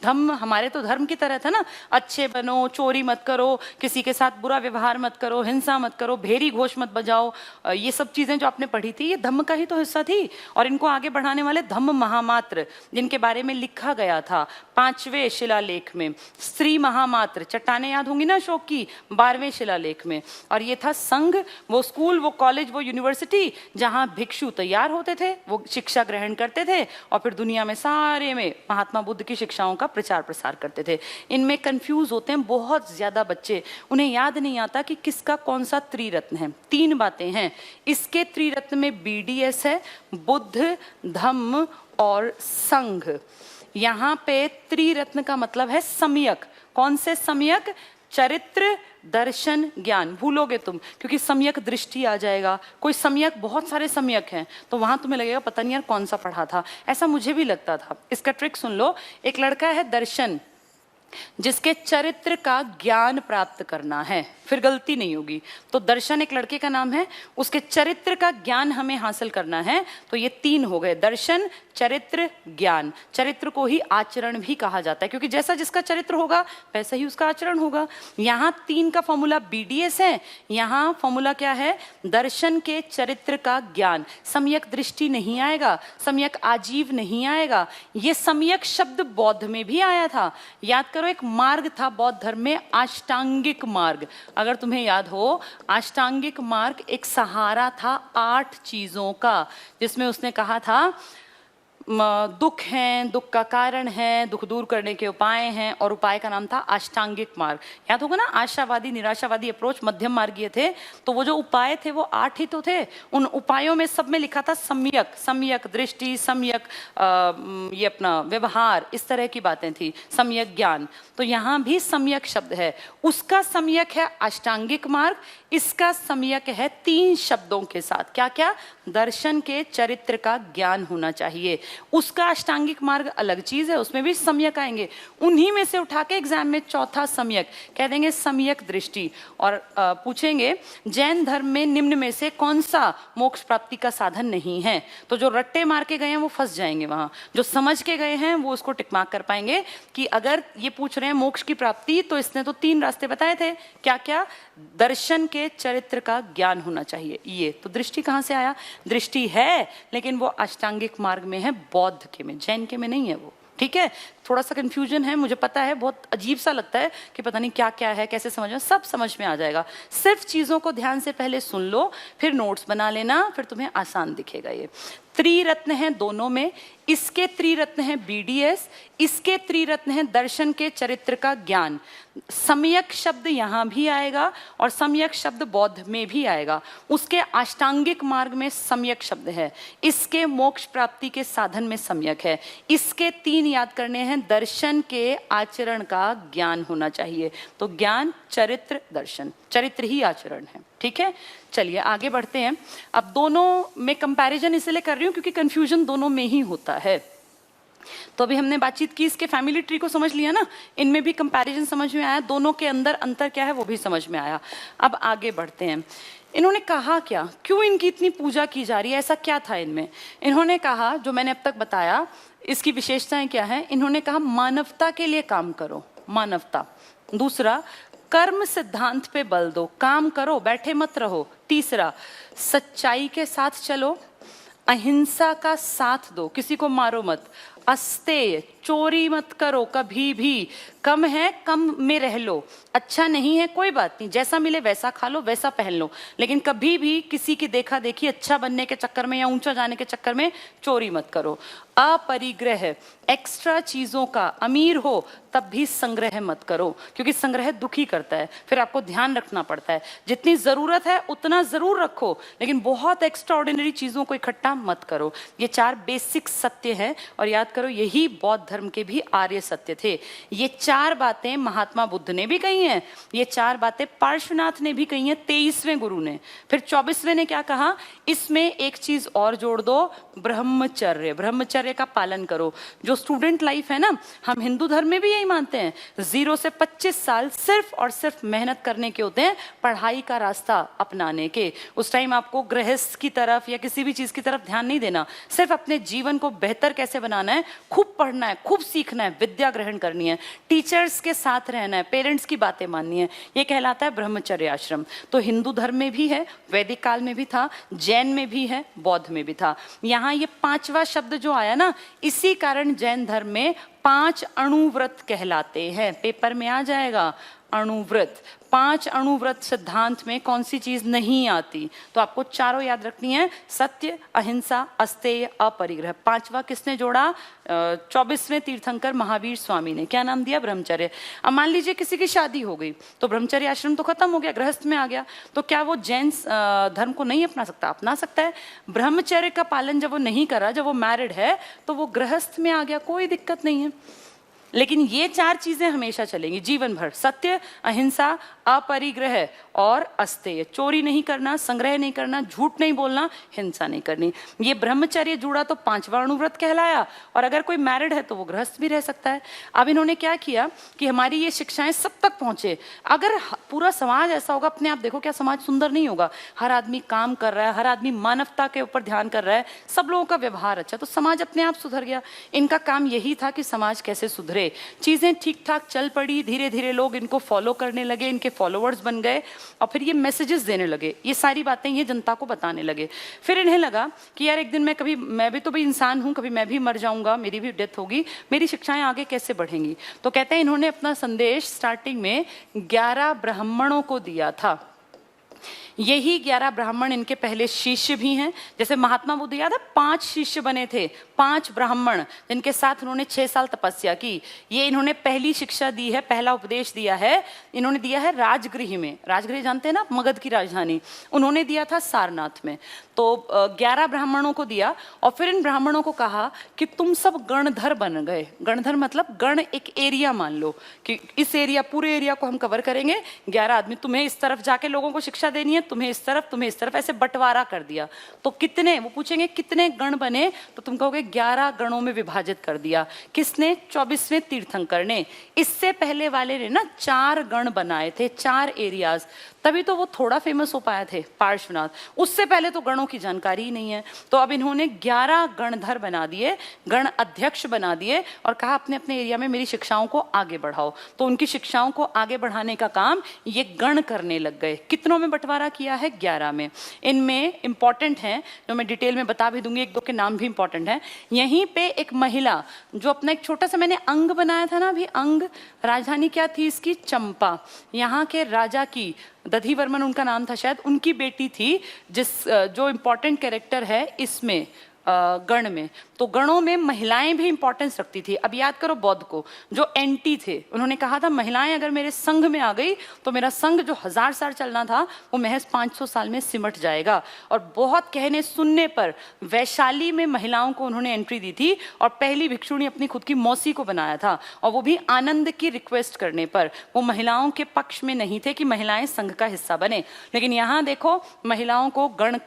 धम्म हमारे तो धर्म की तरह था ना, अच्छे बनो, चोरी मत करो, किसी के साथ बुरा व्यवहार मत करो, हिंसा मत करो, भेरी घोष मत बजाओ। ये सब चीजें जो आपने पढ़ी थी, ये धम्म का ही तो हिस्सा थी। और इनको आगे बढ़ाने वाले धम्म महामात्र, जिनके बारे में लिखा गया था 5वें शिलालेख में। स्त्री महामात्र, चट्टानें याद होंगी ना अशोक की, 12वें शिलालेख में। और ये था संघ, वो स्कूल, वो कॉलेज, वो यूनिवर्सिटी जहां भिक्षु तैयार होते थे, वो शिक्षा ग्रहण करते थे, और फिर दुनिया में सारे में महात्मा बुद्ध की शिक्षाओं का प्रचार प्रसार करते थे। इनमें कंफ्यूज होते हैं बहुत ज्यादा बच्चे, उन्हें याद नहीं आता कि किसका कौन सा त्रिरत्न है। 3 बातें हैं इसके त्रिरत्न में, BDS है, बुद्ध, धम्म और संघ। यहाँ पे त्रिरत्न का मतलब है सम्यक। कौन से सम्यक? चरित्र, दर्शन, ज्ञान। भूलोगे तुम, क्योंकि सम्यक दृष्टि आ जाएगा। कोई सम्यक, बहुत सारे सम्यक हैं, तो वहां तुम्हें लगेगा पता नहीं यार कौन सा पढ़ा था। ऐसा मुझे भी लगता था। इसका ट्रिक सुन लो। एक लड़का है दर्शन, जिसके चरित्र का ज्ञान प्राप्त करना है, फिर गलती नहीं होगी। तो दर्शन एक लड़के का नाम है, उसके चरित्र का ज्ञान हमें हासिल करना है। तो ये 3 हो गए, दर्शन, चरित्र, ज्ञान। चरित्र को ही आचरण भी कहा जाता है, क्योंकि जैसा जिसका चरित्र होगा वैसा ही उसका आचरण होगा। यहाँ 3 का फॉर्मूला BDS है, यहाँ फॉर्मूला क्या है, दर्शन के चरित्र का ज्ञान। सम्यक दृष्टि नहीं आएगा, सम्यक आजीव नहीं आएगा। ये सम्यक शब्द बौद्ध में भी आया था। याद करो, एक मार्ग था बौद्ध धर्म में, अष्टांगिक मार्ग। अगर तुम्हें याद हो, अष्टांगिक मार्ग एक सहारा था 8 चीजों का, जिसमें उसने कहा था दुख हैं, दुख का कारण है, दुख दूर करने के उपाय हैं, और उपाय का नाम था अष्टांगिक मार्ग। याद होगा ना, आशावादी, निराशावादी अप्रोच, मध्यम मार्गीय थे। तो वो जो उपाय थे वो 8 ही तो थे। उन उपायों में सब में लिखा था सम्यक, सम्यक दृष्टि, सम्यक ये अपना व्यवहार, इस तरह की बातें थी, सम्यक ज्ञान। तो यहाँ भी सम्यक शब्द है, उसका सम्यक है अष्टांगिक मार्ग, इसका सम्यक है 3 शब्दों के साथ। क्या क्या? दर्शन के चरित्र का ज्ञान होना चाहिए। उसका अष्टांगिक मार्ग अलग चीज है, उसमें भी सम्यक आएंगे। उन्हीं में से उठा के एग्जाम में चौथा सम्यक कह देंगे, सम्यक दृष्टि। और पूछेंगे जैन धर्म में निम्न में से कौन सा मोक्ष प्राप्ति का साधन नहीं है। तो जो रट्टे मार के गए हैं वो फंस जाएंगे वहां, जो समझ के गए हैं वो उसको टिक मार्क कर पाएंगे कि अगर ये पूछ रहे हैं मोक्ष की प्राप्ति, तो इसने तो 3 रास्ते बताए थे। क्या क्या? दर्शन के चरित्र का ज्ञान होना चाहिए। ये तो दृष्टि कहां से आया? दृष्टि है, लेकिन वो अष्टांगिक मार्ग में है, बौद्ध के में, जैन के में नहीं है वो। ठीक है, थोड़ा सा कंफ्यूजन है, मुझे पता है, बहुत अजीब सा लगता है कि पता नहीं क्या क्या है, कैसे समझ में, सब समझ में आ जाएगा। सिर्फ चीजों को ध्यान से पहले सुन लो, फिर नोट्स बना लेना, फिर तुम्हें आसान दिखेगा। ये त्रिरत्न है दोनों में, इसके त्रिरत्न है BDS, इसके त्रिरत्न है दर्शन के चरित्र का ज्ञान। सम्यक शब्द यहां भी आएगा और सम्यक शब्द बौद्ध में भी आएगा। उसके अष्टांगिक मार्ग में सम्यक शब्द है, इसके मोक्ष प्राप्ति के साधन में सम्यक है। इसके 3 याद करने हैं, दर्शन के आचरण का ज्ञान होना चाहिए। तो ज्ञान, चरित्र, दर्शन, चरित्र ही आचरण है। ठीक है, चलिए आगे बढ़ते हैं। अब दोनों में कंपैरिजन इसलिए कर रही हूं क्योंकि कंफ्यूजन दोनों में ही होता है। तो अभी हमने बातचीत की, इसके फैमिली ट्री को समझ लिया ना, इनमें भी कंपैरिजन समझ में आया, दोनों के अंदर अंतर क्या है वो भी समझ में आया। अब आगे बढ़ते हैं। इन्होंने कहा क्या, क्यों इनकी इतनी पूजा की जा रही है, ऐसा क्या था इनमें? इन्होंने कहा, जो मैंने अब तक बताया, इसकी विशेषताएं क्या है। इन्होंने कहा मानवता के लिए काम करो, मानवता। दूसरा, कर्म सिद्धांत पे बल दो, काम करो, बैठे मत रहो। तीसरा, सच्चाई के साथ चलो, अहिंसा का साथ दो, किसी को मारो मत। अस्तेय, चोरी मत करो कभी भी, कम है कम में रह लो, अच्छा नहीं है कोई बात नहीं, जैसा मिले वैसा खा लो, वैसा पहन लो, लेकिन कभी भी किसी की देखा देखी अच्छा बनने के चक्कर में या ऊंचा जाने के चक्कर में चोरी मत करो। अपरिग्रह, एक्स्ट्रा चीजों का, अमीर हो तब भी संग्रह मत करो, क्योंकि संग्रह दुखी करता है, फिर आपको ध्यान रखना पड़ता है। जितनी जरूरत है उतना जरूर रखो, लेकिन बहुत एक्स्ट्रा ऑर्डिनरी चीजों को इकट्ठा मत करो। ये 4 बेसिक सत्य है, और याद करो यही बौद्ध धर्म के भी आर्य सत्य थे। ये 4 बातें महात्मा बुद्ध ने भी कही हैं, ये 4 बातें पार्श्वनाथ ने भी कही हैं, 23वें गुरु ने। फिर 24वें ने क्या कहा, इसमें एक चीज और जोड़ दो, ब्रह्मचर्य, ब्रह्मचर्य का पालन करो। जो स्टूडेंट लाइफ है ना, हम हिंदू धर्म में भी यही मानते हैं, 0 से 25 साल सिर्फ और सिर्फ मेहनत करने के होते हैं, पढ़ाई का रास्ता अपनाने के। उस टाइम आपको गृहस्थ की तरफ या किसी भी चीज की तरफ ध्यान नहीं देना, सिर्फ अपने जीवन को बेहतर कैसे बनाना है, खूब पढ़ना है, खूब सीखना है, विद्या ग्रहण करनी है, टीचर्स के साथ रहना है, पेरेंट्स की बातें माननी है। ये कहलाता है ब्रह्मचर्य आश्रम। तो हिंदू धर्म में भी है, वैदिक काल में भी था, जैन में भी है, बौद्ध में भी था। यहाँ ये 5वां शब्द जो आया ना, इसी कारण जैन धर्म में 5 अणुव्रत कहलाते हैं। पेपर में आ जाएगा अणुव्रत। 5 अणुव्रत सिद्धांत में कौन सी चीज नहीं आती, तो आपको चारों याद रखनी है, सत्य, अहिंसा, अस्तेय, अपरिग्रह। 5वां किसने जोड़ा? 24वें तीर्थंकर महावीर स्वामी ने। क्या नाम दिया? ब्रह्मचर्य। अब मान लीजिए किसी की शादी हो गई, तो ब्रह्मचर्य आश्रम तो खत्म हो गया, गृहस्थ में आ गया, तो क्या वो जैन धर्म को नहीं अपना सकता? अपना सकता है। ब्रह्मचर्य का पालन जब वो नहीं कर रहा, जब वो मैरिड है, तो वो गृहस्थ में आ गया, कोई दिक्कत नहीं है। लेकिन ये 4 चीजें हमेशा चलेंगी जीवन भर, सत्य, अहिंसा, अपरिग्रह और अस्तेय। चोरी नहीं करना, संग्रह नहीं करना, झूठ नहीं बोलना, हिंसा नहीं करनी। ये ब्रह्मचर्य जुड़ा तो 5वां अणुव्रत कहलाया, और अगर कोई मैरिड है तो वो गृहस्थ भी रह सकता है। अब इन्होंने क्या किया कि हमारी ये शिक्षाएं सब तक पहुंचे। अगर पूरा समाज ऐसा होगा, अपने आप देखो क्या समाज सुंदर नहीं होगा। हर आदमी काम कर रहा है, हर आदमी मानवता के ऊपर ध्यान कर रहा है, सब लोगों का व्यवहार अच्छा, तो समाज अपने आप सुधर गया। इनका काम यही था कि समाज कैसे सुधरे। चीजें ठीक ठाक चल पड़ी, धीरे धीरे लोग इनको फॉलो करने लगे, इनके फॉलोअर्स बन गए, और फिर ये मैसेजेस देने लगे, ये सारी बातें ये जनता को बताने लगे। फिर इन्हें लगा कि यार एक दिन मैं भी तो भाई इंसान हूं, कभी मैं भी मर जाऊंगा, मेरी भी डेथ होगी, मेरी शिक्षाएं आगे कैसे बढ़ेंगी। तो कहते हैं इन्होंने अपना संदेश स्टार्टिंग में 11 ब्राह्मणों को दिया था। यही 11 ब्राह्मण इनके पहले शिष्य भी हैं। जैसे महात्मा बुद्ध, याद है 5 शिष्य बने थे, 5 ब्राह्मण, जिनके साथ उन्होंने 6 साल तपस्या की। ये इन्होंने पहली शिक्षा दी है, पहला उपदेश दिया है, इन्होंने दिया है राजगृह में। राजगृह जानते हैं ना, मगध की राजधानी, उन्होंने दिया था सारनाथ में। तो 11 ब्राह्मणों को दिया, और फिर इन ब्राह्मणों को कहा कि तुम सब गणधर बन गए। गणधर मतलब गण एक एरिया, मान लो कि इस एरिया, पूरे एरिया को हम कवर करेंगे, 11 आदमी, तुम्हें इस तरफ जाके लोगों को शिक्षा देनी है, तुम्हें इस तरफ, तुम्हें इस तरफ, ऐसे बंटवारा कर दिया। तो कितने, वो पूछेंगे कितने गण बने, तो तुम कहोगे 11 गणों में विभाजित कर दिया। किसने? 24वें तीर्थंकर ने। इससे पहले वाले ने ना 4 गण बनाए थे, 4 एरियाज, तभी तो वो थोड़ा फेमस हो पाए थे, पार्श्वनाथ। उससे पहले तो गणों की जानकारी ही नहीं है। तो अब इन्होंने 11 गणधर बना दिए, गण अध्यक्ष बना दिए, और कहा अपने अपने एरिया में मेरी शिक्षाओं को आगे बढ़ाओ। तो उनकी शिक्षाओं को आगे बढ़ाने का काम ये गण करने लग गए। कितनों में बंटवारा किया है? 11 में। इनमें इंपॉर्टेंट हैं, जो मैं डिटेल में बता भी दूंगी, 1-2 के नाम भी इंपॉर्टेंट हैं। यहीं पे एक महिला जो अपना एक छोटा सा मैंने अंग बनाया था ना अभी, अंग, राजधानी क्या थी इसकी? चंपा। यहाँ के राजा की, दधिवर्मन उनका नाम था शायद, उनकी बेटी थी, जो इंपॉर्टेंट कैरेक्टर है इसमें गण में। तो गणों में महिलाएं भी इंपॉर्टेंस रखती थी। अब याद करो बौद्ध को, जो एंटी थे, उन्होंने कहा था महिलाएं अगर मेरे संघ में आ गई तो मेरा संघ जो 1000 साल चलना था वो महज 500 साल में सिमट जाएगा। और बहुत कहने सुनने पर वैशाली में महिलाओं को उन्होंने एंट्री दी थी, और पहली भिक्षुणी अपनी खुद की मौसी को बनाया था, और वो भी आनंद की रिक्वेस्ट करने पर। वो महिलाओं के पक्ष में नहीं थे कि महिलाएं संघ का हिस्सा बने। लेकिन यहाँ देखो, महिलाओं को गण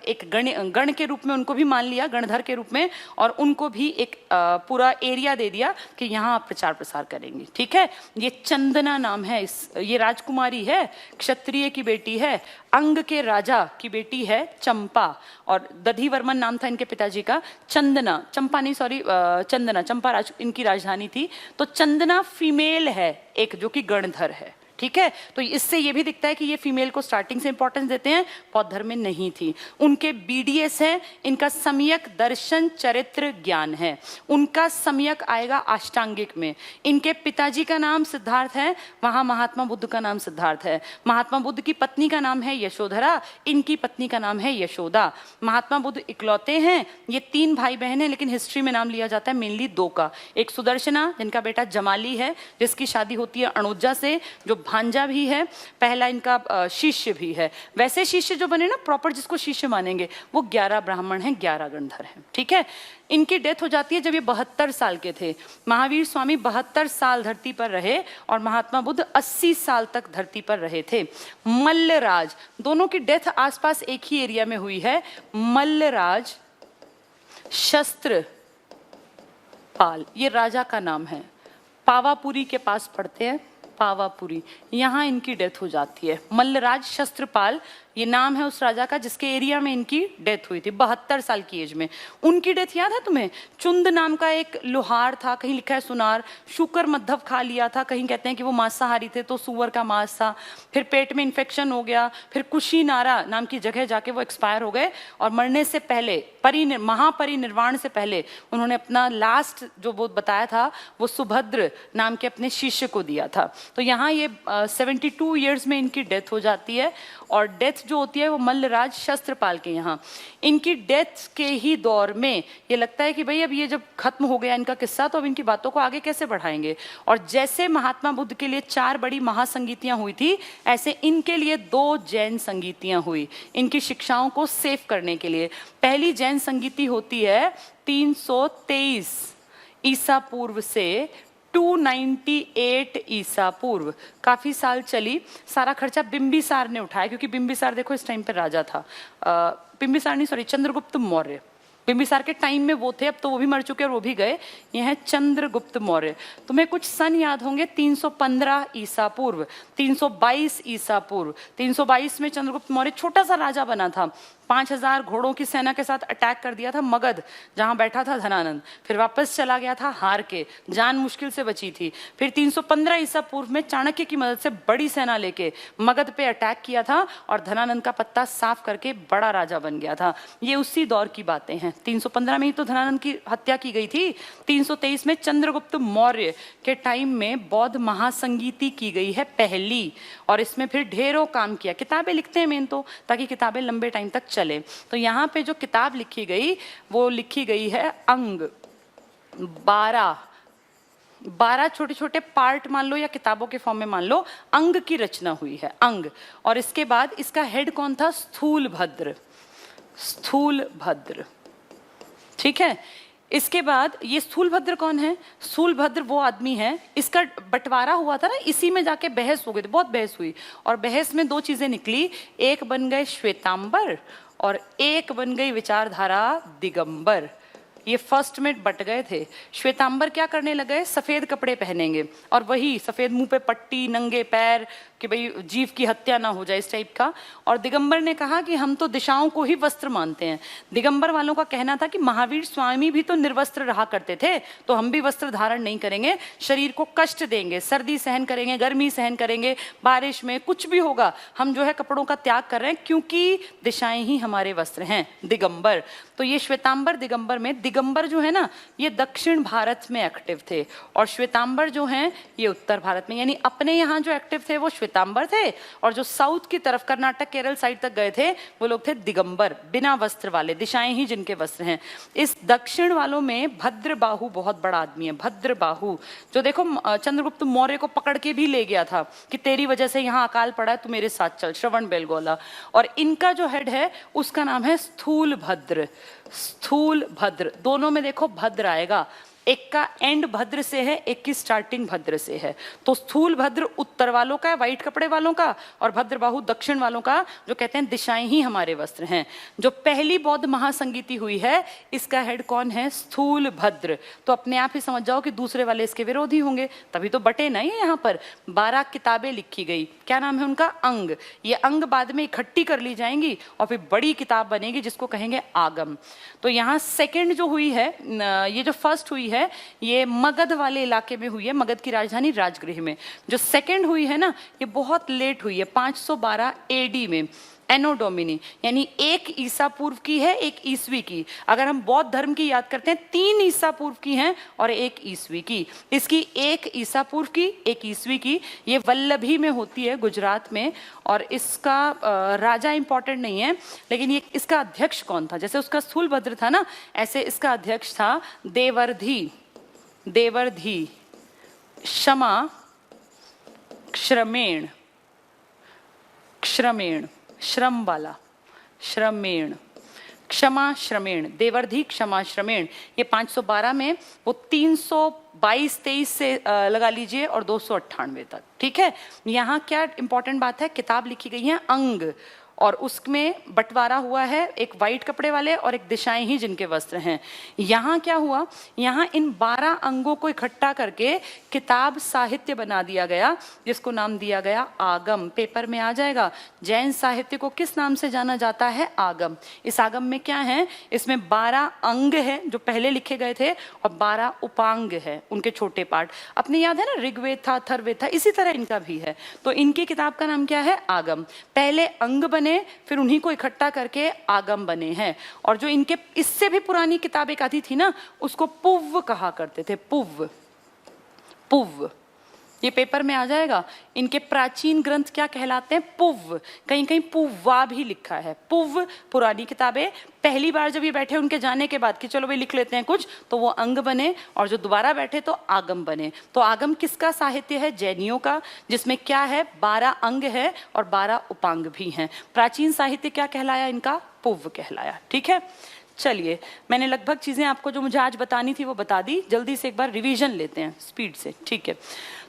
के रूप में उनको भी मान लिया, गणधर के रूप में, और उनको भी एक पूरा एरिया दे दिया कि यहाँ आप प्रचार प्रसार करेंगे। ठीक है, ये चंदना नाम है, ये राजकुमारी है, क्षत्रिय की बेटी है, अंग के राजा की बेटी है चंपा, और दधिवर्मन नाम था इनके पिताजी का। चंदना, चंपा नहीं सॉरी, चंदना, चंपा इनकी राजधानी थी। तो चंदना फीमेल है एक, जो कि गणधर है। ठीक है, तो इससे ये भी दिखता है कि ये फीमेल को स्टार्टिंग से इंपॉर्टेंस देते हैं, बौद्ध धर्म में नहीं थी। उनके बीडीएस है, इनका सम्यक दर्शन चरित्र ज्ञान है, उनका सम्यक आएगा अष्टांगिक में। इनके पिताजी का नाम सिद्धार्थ है, वहां महात्मा बुद्ध का नाम सिद्धार्थ है। महात्मा बुद्ध की पत्नी का नाम है यशोधरा, इनकी पत्नी का नाम है यशोदा। महात्मा बुद्ध इकलौते हैं, ये 3 भाई बहन हैं, लेकिन हिस्ट्री में नाम लिया जाता है मेनली 2 का। एक सुदर्शना, जिनका बेटा जमाली है, जिसकी शादी होती है अणुजा से, जो भांजा भी है, पहला इनका शिष्य भी है। वैसे शिष्य जो बने ना प्रॉपर, जिसको शिष्य मानेंगे, वो 11 ब्राह्मण हैं, 11 गणधर हैं। ठीक है, इनकी डेथ हो जाती है जब ये 72 साल के थे। महावीर स्वामी 72 साल धरती पर रहे, और महात्मा बुद्ध 80 साल तक धरती पर रहे थे। मल्लराज, दोनों की डेथ आसपास एक ही एरिया में हुई है। मल्लराज शस्त्रपाल, ये राजा का नाम है, पावापुरी के पास पड़ते हैं, पावापुरी, यहाँ इनकी डेथ हो जाती है। मल्लराज शस्त्रपाल ये नाम है उस राजा का जिसके एरिया में इनकी डेथ हुई थी 72 साल की एज में। उनकी डेथ याद है तुम्हें? चुंद नाम का एक लोहार था, कहीं लिखा है सुनार, शुकर मद्धव खा लिया था, कहीं कहते हैं कि वो मांसाहारी थे तो सुअर का मांस था, फिर पेट में इन्फेक्शन हो गया, फिर कुशीनारा नाम की जगह जाके वो एक्सपायर हो गए, और मरने से पहले महापरिनिर्वाण से पहले उन्होंने अपना लास्ट जो वो बताया था वो सुभद्र नाम के अपने शिष्य को दिया था। तो यहाँ ये 72 ईयर्स में इनकी डेथ हो जाती है, और डेथ जो होती है वो मल्लराज शस्त्रपाल के यहाँ। इनकी डेथ के ही दौर में ये लगता है कि भाई अब ये जब खत्म हो गया इनका किस्सा, तो अब इनकी बातों को आगे कैसे बढ़ाएंगे। और जैसे महात्मा बुद्ध के लिए 4 बड़ी महासंगीतियां हुई थी, ऐसे इनके लिए 2 जैन संगीतियां हुई इनकी शिक्षाओं को सेव करने के लिए। पहली जैन संगीति होती है 323 ईसा पूर्व से 298 ईसा पूर्व, काफी साल चली। सारा खर्चा बिंबिसार ने उठाया, क्योंकि बिंबिसार देखो इस टाइम पर राजा था, बिंबिसार नहीं सॉरी चंद्रगुप्त मौर्य। बिंबिसार के टाइम में वो थे, अब तो वो भी मर चुके और वो भी गए। ये है चंद्रगुप्त मौर्य। तुम्हें कुछ सन याद होंगे, 315 ईसा पूर्व, 322 ईसा पूर्व। 322 में चंद्रगुप्त मौर्य छोटा सा राजा बना था, 5000 घोड़ों की सेना के साथ अटैक कर दिया था मगध, जहां बैठा था धनानंद। फिर वापस चला गया था हार के, जान मुश्किल से बची थी। फिर 315 ईसा पूर्व में चाणक्य की मदद से बड़ी सेना लेके मगध पे अटैक किया था और धनानंद का पत्ता साफ करके बड़ा राजा बन गया था। ये उसी दौर की बातें हैं। 315 में ही तो धनानंद की हत्या की गई थी। 323 में चंद्रगुप्त मौर्य के टाइम में बौद्ध महासंगीति की गई है पहली, और इसमें फिर ढेरों काम किया। किताबें लिखते हैं मेन तो, ताकि किताबें लंबे टाइम तक चले। तो यहाँ पे जो किताब लिखी गई वो लिखी गई है अंग। 12 छोटे छोटे पार्ट मान लो या किताबों के फॉर्म में मान लो, अंग की रचना हुई है, अंग। और इसके बाद इसका हेड कौन था? स्थूलभद्र, स्थूलभद्र, ठीक है। इसके बाद ये स्थूलभद्र कौन है? स्थूलभद्र वो आदमी है, इसका बंटवारा हुआ था ना, इसी में जाके बहस हो गई थी, बहुत बहस हुई, और बहस में दो चीजें निकली, एक बन गए श्वेतांबर और एक बन गई विचारधारा दिगंबर। ये फर्स्ट में बट गए थे। श्वेतांबर क्या करने लगे? सफेद कपड़े पहनेंगे, और वही सफेद मुंह पे पट्टी, नंगे पैर, कि भाई जीव की हत्या ना हो जाए, इस टाइप का। और दिगंबर ने कहा कि हम तो दिशाओं को ही वस्त्र मानते हैं। दिगंबर वालों का कहना था कि महावीर स्वामी भी तो निर्वस्त्र रहा करते थे, तो हम भी वस्त्र धारण नहीं करेंगे, शरीर को कष्ट देंगे, सर्दी सहन करेंगे, गर्मी सहन करेंगे, बारिश में कुछ भी होगा, हम जो है कपड़ों का त्याग कर रहे हैं, क्योंकि दिशाएं ही हमारे वस्त्र हैं। दिगंबर। तो ये श्वेतांबर दिगंबर में, दिगंबर जो है ना ये दक्षिण भारत में एक्टिव थे, और श्वेतांबर जो हैं ये उत्तर भारत में, यानी अपने यहाँ जो एक्टिव थे वो श्वेतांबर थे, और जो साउथ की तरफ कर्नाटक केरल साइड तक गए थे वो लोग थे दिगंबर, बिना वस्त्र वाले, दिशाएं ही जिनके वस्त्र हैं। इस दक्षिण वालों में भद्रबाहु बहुत बड़ा आदमी है, भद्रबाहु, जो देखो चंद्रगुप्त मौर्य को पकड़ के भी ले गया था कि तेरी वजह से यहाँ अकाल पड़ा है, तू मेरे साथ चल, श्रवण बेलगोला। और इनका जो हेड है उसका नाम है स्थूलभद्र, स्थूलभद्र। दोनों में देखो भद्र आएगा, एक का एंड भद्र से है, एक की स्टार्टिंग भद्र से है। तो स्थूलभद्र उत्तर वालों का है, व्हाइट कपड़े वालों का, और भद्रबाहु दक्षिण वालों का, जो कहते हैं दिशाएं ही हमारे वस्त्र हैं। जो पहली बौद्ध महासंगीति हुई है इसका हेड कौन है? स्थूलभद्र। तो अपने आप ही समझ जाओ कि दूसरे वाले इसके विरोधी होंगे, तभी तो बटे नहीं है। यहाँ पर 12 किताबें लिखी गई, क्या नाम है उनका? अंग। ये अंग बाद में इकट्ठी कर ली जाएंगी और फिर बड़ी किताब बनेगी जिसको कहेंगे आगम। तो यहाँ सेकेंड जो हुई है, ये जो फर्स्ट हुई है ये मगध वाले इलाके में हुई है, मगध की राजधानी राजगृह में। जो सेकंड हुई है ना ये बहुत लेट हुई है, 512 एडी में, एनो डोमिनी, यानी 1 ईसा पूर्व की है, 1 ईस्वी की। अगर हम बौद्ध धर्म की याद करते हैं 3 ईसा पूर्व की हैं और 1 ईस्वी की। इसकी 1 ईसा पूर्व की, 1 ईस्वी की। ये वल्लभी में होती है, गुजरात में, और इसका राजा इंपॉर्टेंट नहीं है, लेकिन ये इसका अध्यक्ष कौन था? जैसे उसका स्थूलभद्र था ना, ऐसे इसका अध्यक्ष था देवर्धि, देवर्धि, क्षमा, श्रमेण, श्रमेण, श्रम वाला, श्रमेण, क्षमा श्रमेण, देवर्धि क्षमा श्रमेण। ये 512 में, वो 322-23 से लगा लीजिए और 298 तक, ठीक है। यहाँ क्या इंपॉर्टेंट बात है, किताब लिखी गई है अंग, और उसमें बंटवारा हुआ है, एक वाइट कपड़े वाले और एक दिशाएं ही जिनके वस्त्र हैं। यहाँ क्या हुआ, यहाँ इन 12 अंगों को इकट्ठा करके किताब साहित्य बना दिया गया, जिसको नाम दिया गया आगम। पेपर में आ जाएगा, जैन साहित्य को किस नाम से जाना जाता है? आगम। इस आगम में क्या है, इसमें 12 अंग है जो पहले लिखे गए थे, और 12 उपांग है, उनके छोटे पार्ट। अपने याद है ना, ऋग्वेद था, अथर्ववेद था, इसी तरह इनका भी है। तो इनकी किताब का नाम क्या है? आगम। पहले अंग बने, फिर उन्हीं को इकट्ठा करके आगम बने हैं। और जो इनके इससे भी पुरानी किताब एक आती थी ना, उसको पुव्व कहा करते थे, पुव्व, पुव्व। ये पेपर में आ जाएगा। इनके प्राचीन ग्रंथ क्या कहलाते हैं? पुव्व। कहीं कहीं पुव्वा भी लिखा है। पुव्व पुरानी किताबें। पहली बार जब ये बैठे उनके जाने के बाद कि चलो भाई लिख लेते हैं कुछ, तो वो अंग बने, और जो दोबारा बैठे तो आगम बने। तो आगम किसका साहित्य है? जैनियों का, जिसमें क्या है? 12 अंग है और 12 उपांग भी हैं। प्राचीन साहित्य क्या कहलाया इनका? पुव्व कहलाया, ठीक है। चलिए, मैंने लगभग चीजें आपको जो मुझे आज बतानी थी वो बता दी। जल्दी से एक बार रिवीजन लेते हैं स्पीड से, ठीक है।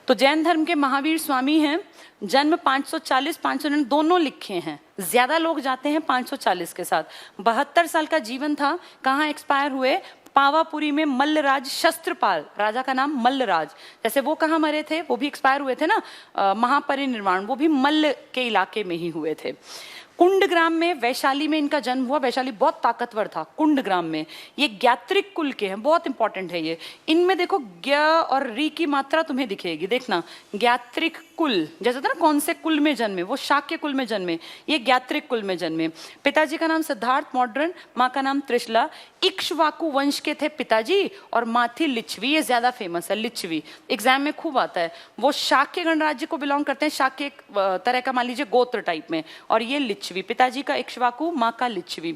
तो जैन धर्म के महावीर स्वामी हैं, जन्म 540 599 दोनों लिखे हैं, ज्यादा लोग जाते हैं 540 के साथ। 72 साल का जीवन था। कहाँ एक्सपायर हुए? पावापुरी में मल्लराज शस्त्रपाल, राजा का नाम मल्लराज। जैसे वो कहाँ मरे थे, वो भी एक्सपायर हुए थे ना, महापरिनिर्वाण, वो भी मल्ल के इलाके में ही हुए थे। कुंडग्राम में, वैशाली में इनका जन्म हुआ। वैशाली बहुत ताकतवर था। कुंडग्राम में, ये ज्ञात्रिक कुल के हैं, बहुत इंपॉर्टेंट है ये। इनमें देखो ज्ञ और री की मात्रा तुम्हें दिखेगी, देखना, ज्ञात्रिक कुल, जैसे था ना कौन से कुल में जन्मे, वो शाक्य कुल में जन्मे, ये ज्ञात्रिक कुल में जन्मे। पिताजी का नाम सिद्धार्थ मॉडर्न, माँ का नाम त्रिशला। इक्ष्वाकु वंश के थे पिताजी और माँ थी लिच्छवी, ये ज्यादा फेमस है, लिच्छवी एग्जाम में खूब आता है। वो शाक्य गणराज्य को बिलोंग करते हैं, शाक्य एक तरह का मान लीजिए गोत्र टाइप में, और ये लिच्छवी, पिताजी का इक्ष्वाकु, माँ का लिच्छवी।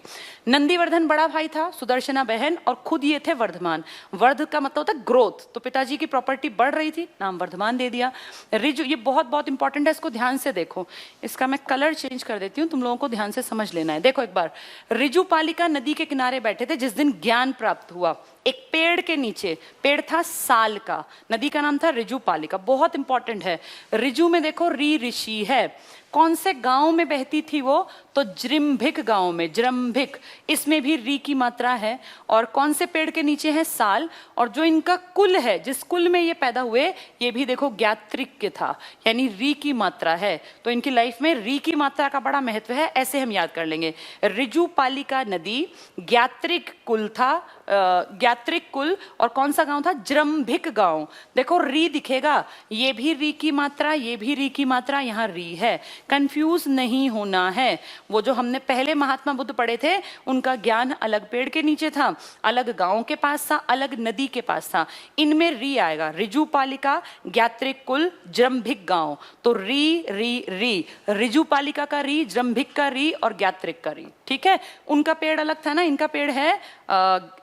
नंदीवर्धन बड़ा भाई था, सुदर्शना बहन, और खुद ये थे वर्धमान। वर्ध का मतलब होता है ग्रोथ, तो पिताजी की प्रॉपर्टी बढ़ रही थी, नाम वर्धमान दे दिया। रिजु, ये बहुत बहुत इंपॉर्टेंट है, इसको ध्यान से देखो। इसका मैं कलर चेंज कर देती हूँ, तुम लोगों को ध्यान से समझ लेना है। देखो एक बार, रिजुपालिका नदी के किनारे बैठे थे जिस दिन ज्ञान प्राप्त हुआ। एक पेड़ के नीचे, पेड़ था साल का, नदी का नाम था रिजुपालिका, बहुत इंपॉर्टेंट है। रिजु में देखो री ऋषि है। कौन से गांव में बहती थी वो? तो जृंभिक गांव में, जृंभिक, इसमें भी री की मात्रा है। और कौन से पेड़ के नीचे है? साल। और जो इनका कुल है, जिस कुल में ये पैदा हुए, ये भी देखो ज्ञात्रिक के था, यानी री की मात्रा है। तो इनकी लाइफ में री की मात्रा का बड़ा महत्व है, ऐसे हम याद कर लेंगे। रिजुपालिका नदी, ज्ञात्रिक कुल था, ज्ञात्रिक कुल, और कौन सा गांव था? जृंभिक गांव। देखो री दिखेगा, ये भी री की मात्रा, ये भी री की मात्रा, यहाँ री है, कंफ्यूज नहीं होना है। वो जो हमने पहले महात्मा बुद्ध पढ़े थे, उनका ज्ञान अलग पेड़ के नीचे था, अलग गांव के पास था, अलग नदी के पास था। इनमें री आएगा, रिजुपालिका, ज्ञात्रिक कुल, जृंभिक गांव। तो री री री, रिजुपालिका का री, जृंभिक का री, और ज्ञात्रिक का री, ठीक है। उनका पेड़ अलग था ना, इनका पेड़ है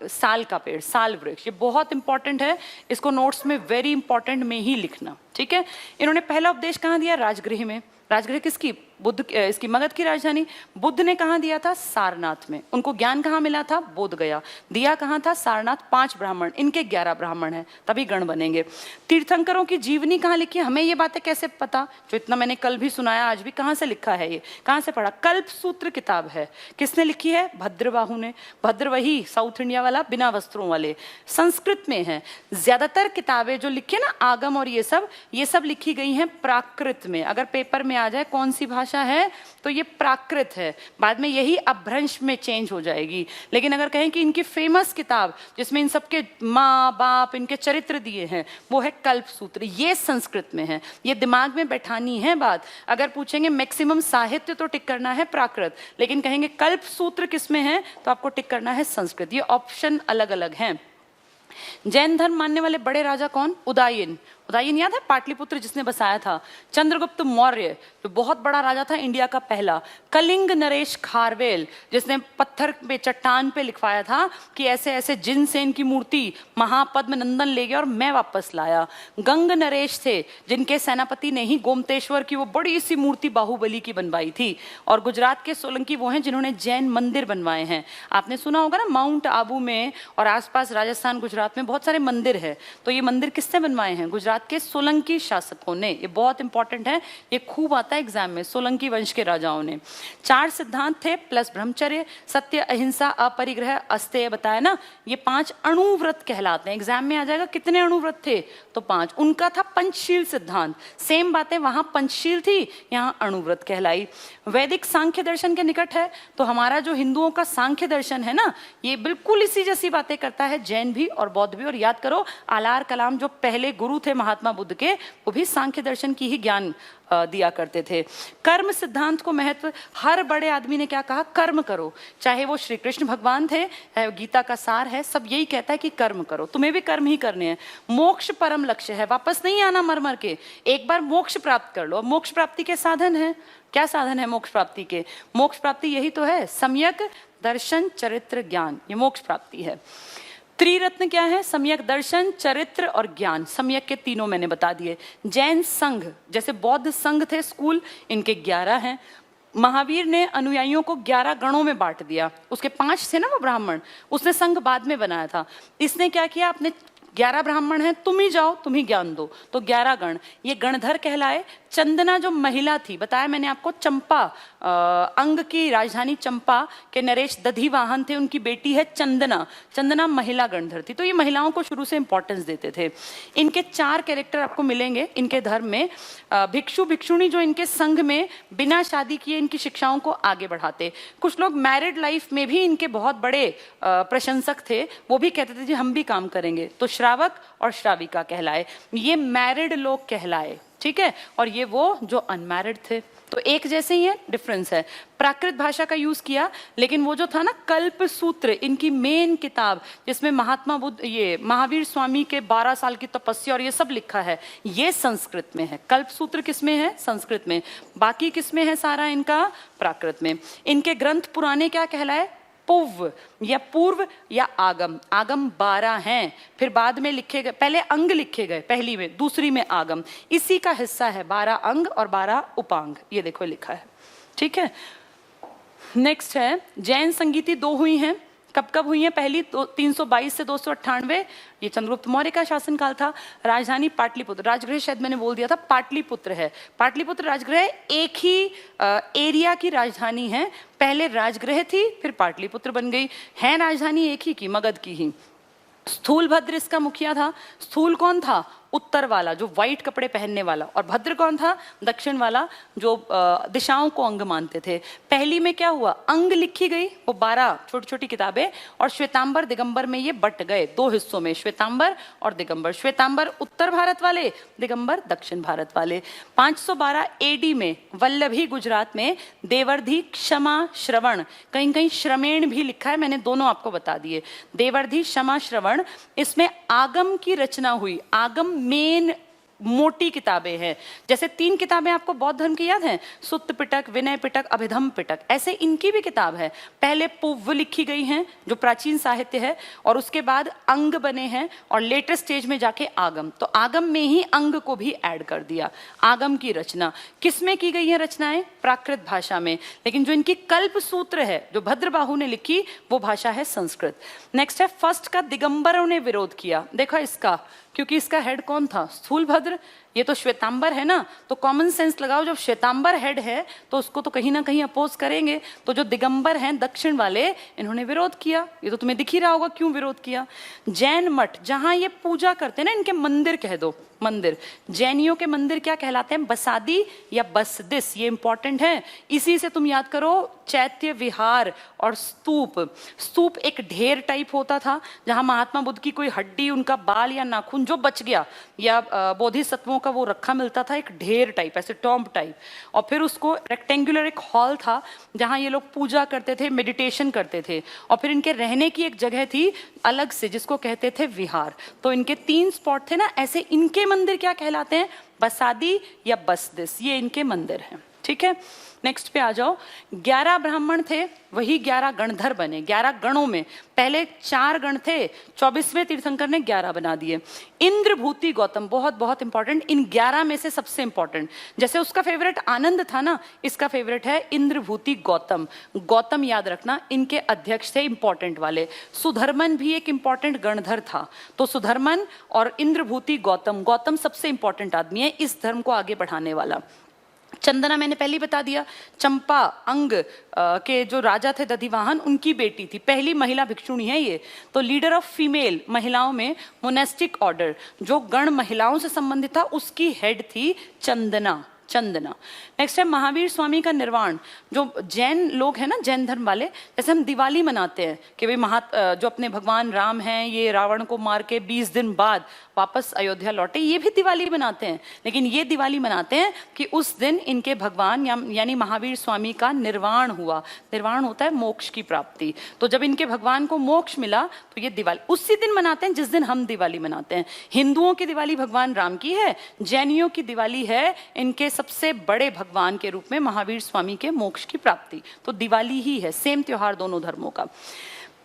साल का पेड़, साल वृक्ष। ये बहुत इंपॉर्टेंट है, इसको नोट्स में वेरी इंपॉर्टेंट में ही लिखना, ठीक है। इन्होंने पहला उपदेश कहाँ दिया? राजगृह में। राजगृह किसकी? बुद्ध, इसकी मगध की राजधानी। बुद्ध ने कहाँ दिया था? सारनाथ में। उनको ज्ञान कहाँ मिला था? बोध गया। दिया कहाँ था? सारनाथ। 5 ब्राह्मण, इनके 11 ब्राह्मण हैं, तभी गण बनेंगे। तीर्थंकरों की जीवनी कहाँ लिखी है? हमें ये बातें कैसे पता? जो इतना मैंने कल भी सुनाया, आज भी, कहाँ से लिखा है ये, कहाँ से पढ़ा? कल्प सूत्र किताब है, किसने लिखी है? भद्रबाहु ने। भद्र वही साउथ इंडिया वाला, बिना वस्त्रों वाले, संस्कृत में है। ज्यादातर किताबें जो लिखी है ना, आगम और ये सब लिखी गई हैं प्राकृत में। अगर पेपर में आ जाए कौन सी भाषा है, तो ये प्राकृत है, बाद में यही अपभ्रंश में चेंज हो जाएगी। लेकिन अगर कहें कि इनकी फेमस किताब जिसमें इन सबके माँ बाप, इनके चरित्र दिए हैं, वो है कल्प सूत्र, ये संस्कृत में है। ये दिमाग में बैठानी है बात। अगर पूछेंगे मैक्सिमम साहित्य, तो टिक करना है प्राकृत, लेकिन कहेंगे कल्प सूत्र किसमें है, तो आपको टिक करना है संस्कृत। ये ऑप्शन अलग अलग हैं। जैन धर्म मानने वाले बड़े राजा कौन? उदयन। उदयन याद है? पाटलिपुत्र जिसने बसाया था। चंद्रगुप्त मौर्य, जो बहुत बड़ा राजा था, इंडिया का पहला। कलिंग नरेश खारवेल, जिसने पत्थर पे, चट्टान पे लिखवाया था कि ऐसे ऐसे जिनसेन की मूर्ति महापद्म नंदन ले गया और मैं वापस लाया। गंग नरेश थे, जिनके सेनापति ने ही गोमतेश्वर की वो बड़ी सी मूर्ति बाहुबली की बनवाई थी। और गुजरात के सोलंकी वो हैं जिन्होंने जैन मंदिर बनवाए हैं। आपने सुना होगा ना, माउंट आबू में और आसपास राजस्थान, गुजरात में बहुत सारे मंदिर है। तो ये मंदिर किसने बनवाए हैं? गुजरात के सोलंकी शासकों ने। ये बहुत इंपॉर्टेंट है, ये खूब आता है एग्जाम में, सोलंकी वंश के राजाओं ने। 4 सिद्धांत थे प्लस ब्रह्मचर्य, सत्य, अहिंसा, अपरिग्रह, अस्तेय बताया ना। ये 5 अणुव्रत कहलाते हैं। एग्जाम में आ जाएगा कितने अणुव्रत थे, तो 5। उनका था पंचशील सिद्धांत। सेम बातें, वहां पंचशील थी, यहाँ अणुव्रत कहलाई। वैदिक सांख्य दर्शन के निकट है, तो हमारा जो हिंदुओं का सांख्य दर्शन है ना, ये बिल्कुल इसी जैसी बातें करता है, जैन भी और बौद्ध भी। और याद करो, आलार कलाम जो पहले गुरु थे महात्मा बुद्ध के, वो भी सांख्य दर्शन की ही ज्ञान दिया करते थे। कर्म सिद्धांत को महत्व, हर बड़े आदमी ने क्या कहा? कर्म करो। चाहे वो श्री कृष्ण भगवान थे, गीता का सार है, सब यही कहता है कि कर्म करो, तुम्हें भी कर्म ही करने हैं। मोक्ष परम लक्ष्य है, वापस नहीं आना मर मर के, एक बार मोक्ष प्राप्त कर लो। मोक्ष प्राप्ति के साधन है, क्या साधन है मोक्ष प्राप्ति के? मोक्ष प्राप्ति यही तो है, सम्यक दर्शन, चरित्र, ज्ञान, ये मोक्ष प्राप्ति है। त्रिरत्न क्या है? सम्यक दर्शन, चरित्र और ज्ञान। सम्यक के 3 मैंने बता दिए। जैन संघ, जैसे बौद्ध संघ थे स्कूल, इनके 11 हैं। महावीर ने अनुयायियों को 11 गणों में बांट दिया। उसके 5 थे ना वो ब्राह्मण, उसने संघ बाद में बनाया था। इसने क्या किया, अपने 11 ब्राह्मण हैं, तुम ही जाओ, तुम ही ज्ञान दो, तो 11 गण, ये गणधर कहलाए। चंदना जो महिला थी, बताया मैंने आपको, चंपा, अंग की राजधानी चंपा के नरेश दधिवाहन थे, उनकी बेटी है चंदना। चंदना महिला गणधर थी, तो ये महिलाओं को शुरू से इंपॉर्टेंस देते थे। इनके 4 कैरेक्टर आपको मिलेंगे इनके धर्म में। भिक्षु भिक्षुणी जो इनके संघ में बिना शादी किए इनकी शिक्षाओं को आगे बढ़ाते। कुछ लोग मैरिड लाइफ में भी इनके बहुत बड़े प्रशंसक थे, वो भी कहते थे जी हम भी काम करेंगे, तो श्रावक और श्राविका कहलाए। ये मैरिड लोग कहलाए, ठीक है, और ये वो जो अनमैरिड थे। तो एक जैसे ही है, डिफरेंस है। प्राकृत भाषा का यूज किया, लेकिन वो जो था ना कल्प सूत्र, इनकी मेन किताब जिसमें महात्मा बुद्ध, ये महावीर स्वामी के 12 साल की तपस्या और ये सब लिखा है, ये संस्कृत में है। कल्प सूत्र किस में है? संस्कृत में। बाकी किस में है? सारा इनका प्राकृत में। इनके ग्रंथ पुराने क्या कहलाए? पूर्व या पूर्व या आगम। आगम 12 हैं, फिर बाद में लिखे गए, पहले अंग लिखे गए, पहली में, दूसरी में आगम, इसी का हिस्सा है 12 अंग और 12 उपांग। ये देखो लिखा है, ठीक है। नेक्स्ट है जैन संगीति 2 हुई हैं। कब कब हुई है? पहली 322 से 298, ये चंद्रगुप्त मौर्य का शासनकाल था। राजधानी पाटलिपुत्र, राजगृह शायद मैंने बोल दिया था, पाटलिपुत्र है। पाटलिपुत्र राजगृह एक ही एरिया की राजधानी है। पहले राजगृह थी, फिर पाटलिपुत्र बन गई। है राजधानी एक ही की, मगध की ही। स्थूलभद्र इसका मुखिया था। स्थूल कौन था? उत्तर वाला, जो व्हाइट कपड़े पहनने वाला, और भद्र कौन था? दक्षिण वाला, जो दिशाओं को अंग मानते थे। पहली में क्या हुआ? अंग लिखी गई, वो 12 छोटी छोटी किताबें, और श्वेतांबर दिगंबर में ये बट गए 2 हिस्सों में, श्वेतांबर और दिगंबर। श्वेतांबर उत्तर भारत वाले, दिगंबर दक्षिण भारत वाले। 512 एडी में वल्लभी गुजरात में देवर्धि, क्षमा, श्रवण, कहीं कहीं श्रमेण भी लिखा है, मैंने दोनों आपको बता दिए। देवर्धि, क्षमा, श्रवण, इसमें आगम की रचना हुई। आगम मेन मोटी किताबें हैं। जैसे 3 किताबें आपको बौद्ध धर्म की याद हैं, सुत्त पिटक, विनय पिटक, अभिधम पिटक, ऐसे इनकी भी किताब है। पहले पूर्व लिखी गई हैं, जो प्राचीन साहित्य है, और उसके बाद अंग बने हैं, और लेटेस्ट स्टेज में जाके आगम। तो आगम में ही अंग को भी ऐड कर दिया। आगम की रचना किसमें की गई है? रचनाएं प्राकृत भाषा में, लेकिन जो इनकी कल्प सूत्र है, जो भद्रबाहु ने लिखी, वो भाषा है संस्कृत। नेक्स्ट है फर्स्ट का दिगंबरों ने विरोध किया। देखो इसका, क्योंकि इसका हेड कौन था? स्थूलभद्र। ये तो श्वेतांबर है ना, तो कॉमन सेंस लगाओ, जब श्वेतांबर हेड है तो उसको तो कहीं ना कहीं अपोज करेंगे। तो जो दिगंबर हैं दक्षिण वाले, इन्होंने विरोध किया। ये तो तुम्हें दिख ही रहा होगा क्यों विरोध किया। जैन मठ, जहां ये पूजा करते हैं ना, इनके मंदिर कह दो, मंदिर, जैनियों के मंदिर क्या कहलाते हैं? बसादी या बसदिस, ये इंपॉर्टेंट है। इसी से तुम याद करो चैत्य विहार और स्तूप। स्तूप एक ढेर टाइप होता था, जहां महात्मा बुद्ध की कोई हड्डी, उनका बाल या नाखून जो बच गया, या बोधिसत्वों का वो रखा मिलता था, एक ढेर टाइप, ऐसे टॉम्ब टाइप। और फिर उसको रेक्टेंगुलर एक हॉल था, जहां ये लोग पूजा करते थे, मेडिटेशन करते थे। और फिर इनके रहने की एक जगह थी अलग से, जिसको कहते थे विहार। तो इनके 3 स्पॉट थे ना, ऐसे इनके मंदिर क्या कहलाते हैं? बसादी या बसदिस, ये इनके मंदिर हैं, ठीक है। नेक्स्ट पे आ जाओ। 11 ब्राह्मण थे, वही 11 गणधर बने। 11 गणों में पहले 4 गण थे, 24वें तीर्थंकर ने 11 बना दिए। इंद्रभूति गौतम, बहुत बहुत इंपॉर्टेंट, इन 11 में से सबसे इंपॉर्टेंट। जैसे उसका फेवरेट आनंद था ना, इसका फेवरेट है इंद्रभूति गौतम। गौतम याद रखना, इनके अध्यक्ष थे इंपॉर्टेंट वाले। सुधर्मन भी एक इंपॉर्टेंट गणधर था। तो सुधर्मन और इंद्रभूति गौतम, गौतम सबसे इंपॉर्टेंट आदमी है इस धर्म को आगे बढ़ाने वाला। चंदना मैंने पहले ही बता दिया, चंपा अंग के जो राजा थे दधिवाहन, उनकी बेटी थी, पहली महिला भिक्षुणी है ये। तो लीडर ऑफ फीमेल, महिलाओं में मोनेस्टिक ऑर्डर, जो गण महिलाओं से संबंधित था, उसकी हेड थी चंदना। चंदना। नेक्स्ट है महावीर स्वामी का निर्वाण। जो जैन लोग हैं ना, जैन धर्म वाले, जैसे हम दिवाली मनाते हैं कि भाई जो अपने भगवान राम हैं, ये रावण को मार के 20 दिन बाद वापस अयोध्या लौटे, ये भी दिवाली मनाते हैं। लेकिन ये दिवाली मनाते हैं कि उस दिन इनके भगवान यानी महावीर स्वामी का निर्वाण हुआ। निर्वाण होता है मोक्ष की प्राप्ति। तो जब इनके भगवान को मोक्ष मिला, तो ये दिवाली उसी दिन मनाते हैं जिस दिन हम दिवाली मनाते हैं। हिंदुओं की दिवाली भगवान राम की है, जैनियों की दिवाली है इनके सबसे बड़े भगवान के रूप में महावीर स्वामी के मोक्ष की प्राप्ति। तो दिवाली ही है, सेम त्योहार दोनों धर्मों का।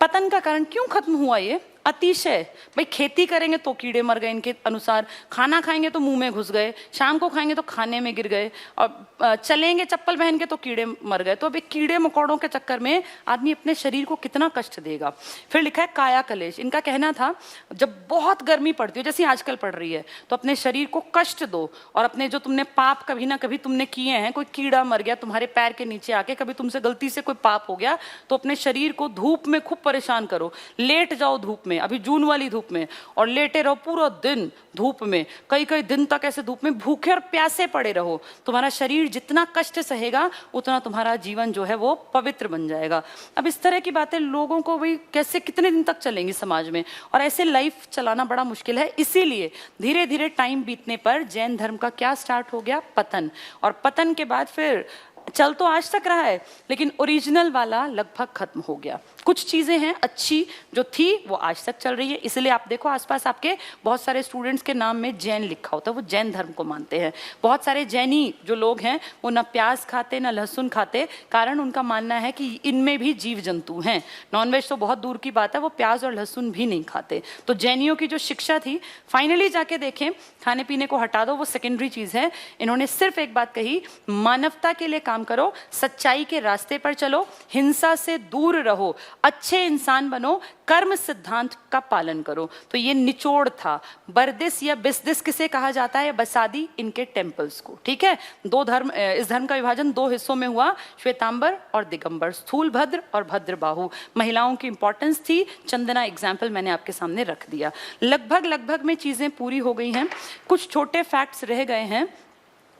पतन का कारण क्यों खत्म हुआ ये? अतिशय, भाई खेती करेंगे तो कीड़े मर गए इनके अनुसार, खाना खाएंगे तो मुंह में घुस गए, शाम को खाएंगे तो खाने में गिर गए, और चलेंगे चप्पल पहन के तो कीड़े मर गए। तो अभी कीड़े मकोड़ों के चक्कर में आदमी अपने शरीर को कितना कष्ट देगा। फिर लिखा है काया कलेश। इनका कहना था जब बहुत गर्मी पड़ती है जैसी आजकल पड़ रही है तो अपने शरीर को कष्ट दो, और अपने जो तुमने पाप कभी ना कभी तुमने किए हैं, कोई कीड़ा मर गया तुम्हारे पैर के नीचे आके, कभी तुमसे गलती से कोई पाप हो गया, तो अपने शरीर को धूप में खूब परेशान करो, लेट जाओ धूप में, अभी जून वाली धूप में, और लेटे रहो पूरा दिन धूप में, कई कई दिन तक ऐसे धूप में भूखे और प्यासे पड़े रहो। तुम्हारा शरीर जितना कष्ट सहेगा उतना तुम्हारा जीवन जो है वो पवित्र बन जाएगा। अब इस तरह की बातें लोगों को भाई कैसे कितने दिन तक चलेंगी समाज में, और ऐसे लाइफ चलाना बड़ा मुश्किल है। इसीलिए धीरे धीरे टाइम बीतने पर जैन धर्म का क्या स्टार्ट हो गया, पतन, और पतन के बाद फिर चल तो आज तक रहा है लेकिन ओरिजिनल वाला लगभग खत्म हो गया। कुछ चीजें हैं अच्छी जो थी वो आज तक चल रही है। इसलिए आप देखो आसपास आपके बहुत सारे स्टूडेंट्स के नाम में जैन लिखा होता है, वो जैन धर्म को मानते हैं। बहुत सारे जैनी जो लोग हैं वो ना प्याज खाते ना लहसुन खाते, कारण उनका मानना है कि इनमें भी जीव जंतु हैं। नॉनवेज तो बहुत दूर की बात है, वो प्याज और लहसुन भी नहीं खाते। तो जैनियों की जो शिक्षा थी, फाइनली जाके देखें, खाने पीने को हटा दो, वो सेकेंडरी चीज है। इन्होंने सिर्फ एक बात कही, मानवता के लिए काम करो, सच्चाई के रास्ते पर चलो, हिंसा से दूर रहो, अच्छे इंसान बनो, कर्म सिद्धांत का पालन करो। तो ये निचोड़ था। बरदिस या बिसदिस किसे कहा जाता है, बसादी इनके टेम्पल्स को। ठीक है, दो धर्म, इस धर्म का विभाजन दो हिस्सों में हुआ, श्वेतांबर और दिगंबर, स्थूल भद्र और भद्रबाहु। महिलाओं की इंपॉर्टेंस थी, चंदना एग्जाम्पल मैंने आपके सामने रख दिया। लगभग में चीजें पूरी हो गई हैं, कुछ छोटे फैक्ट्स रह गए हैं,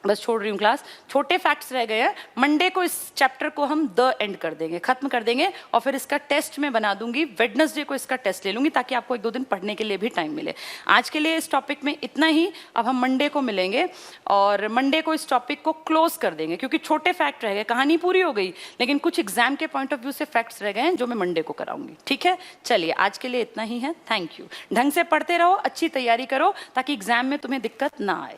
बस छोड़ रही हूँ क्लास, छोटे फैक्ट्स रह गए हैं। मंडे को इस चैप्टर को हम द एंड कर देंगे, खत्म कर देंगे, और फिर इसका टेस्ट में बना दूंगी। वेडनेसडे को इसका टेस्ट ले लूंगी ताकि आपको एक दो दिन पढ़ने के लिए भी टाइम मिले। आज के लिए इस टॉपिक में इतना ही। अब हम मंडे को मिलेंगे और मंडे को इस टॉपिक को क्लोज कर देंगे, क्योंकि छोटे फैक्ट रह गए, कहानी पूरी हो गई लेकिन कुछ एग्जाम के पॉइंट ऑफ व्यू से फैक्ट्स रह गए हैं जो मैं मंडे को कराऊंगी। ठीक है, चलिए आज के लिए इतना ही है। Thank you. ढंग से पढ़ते रहो, अच्छी तैयारी करो ताकि एग्जाम में तुम्हें दिक्कत ना आए।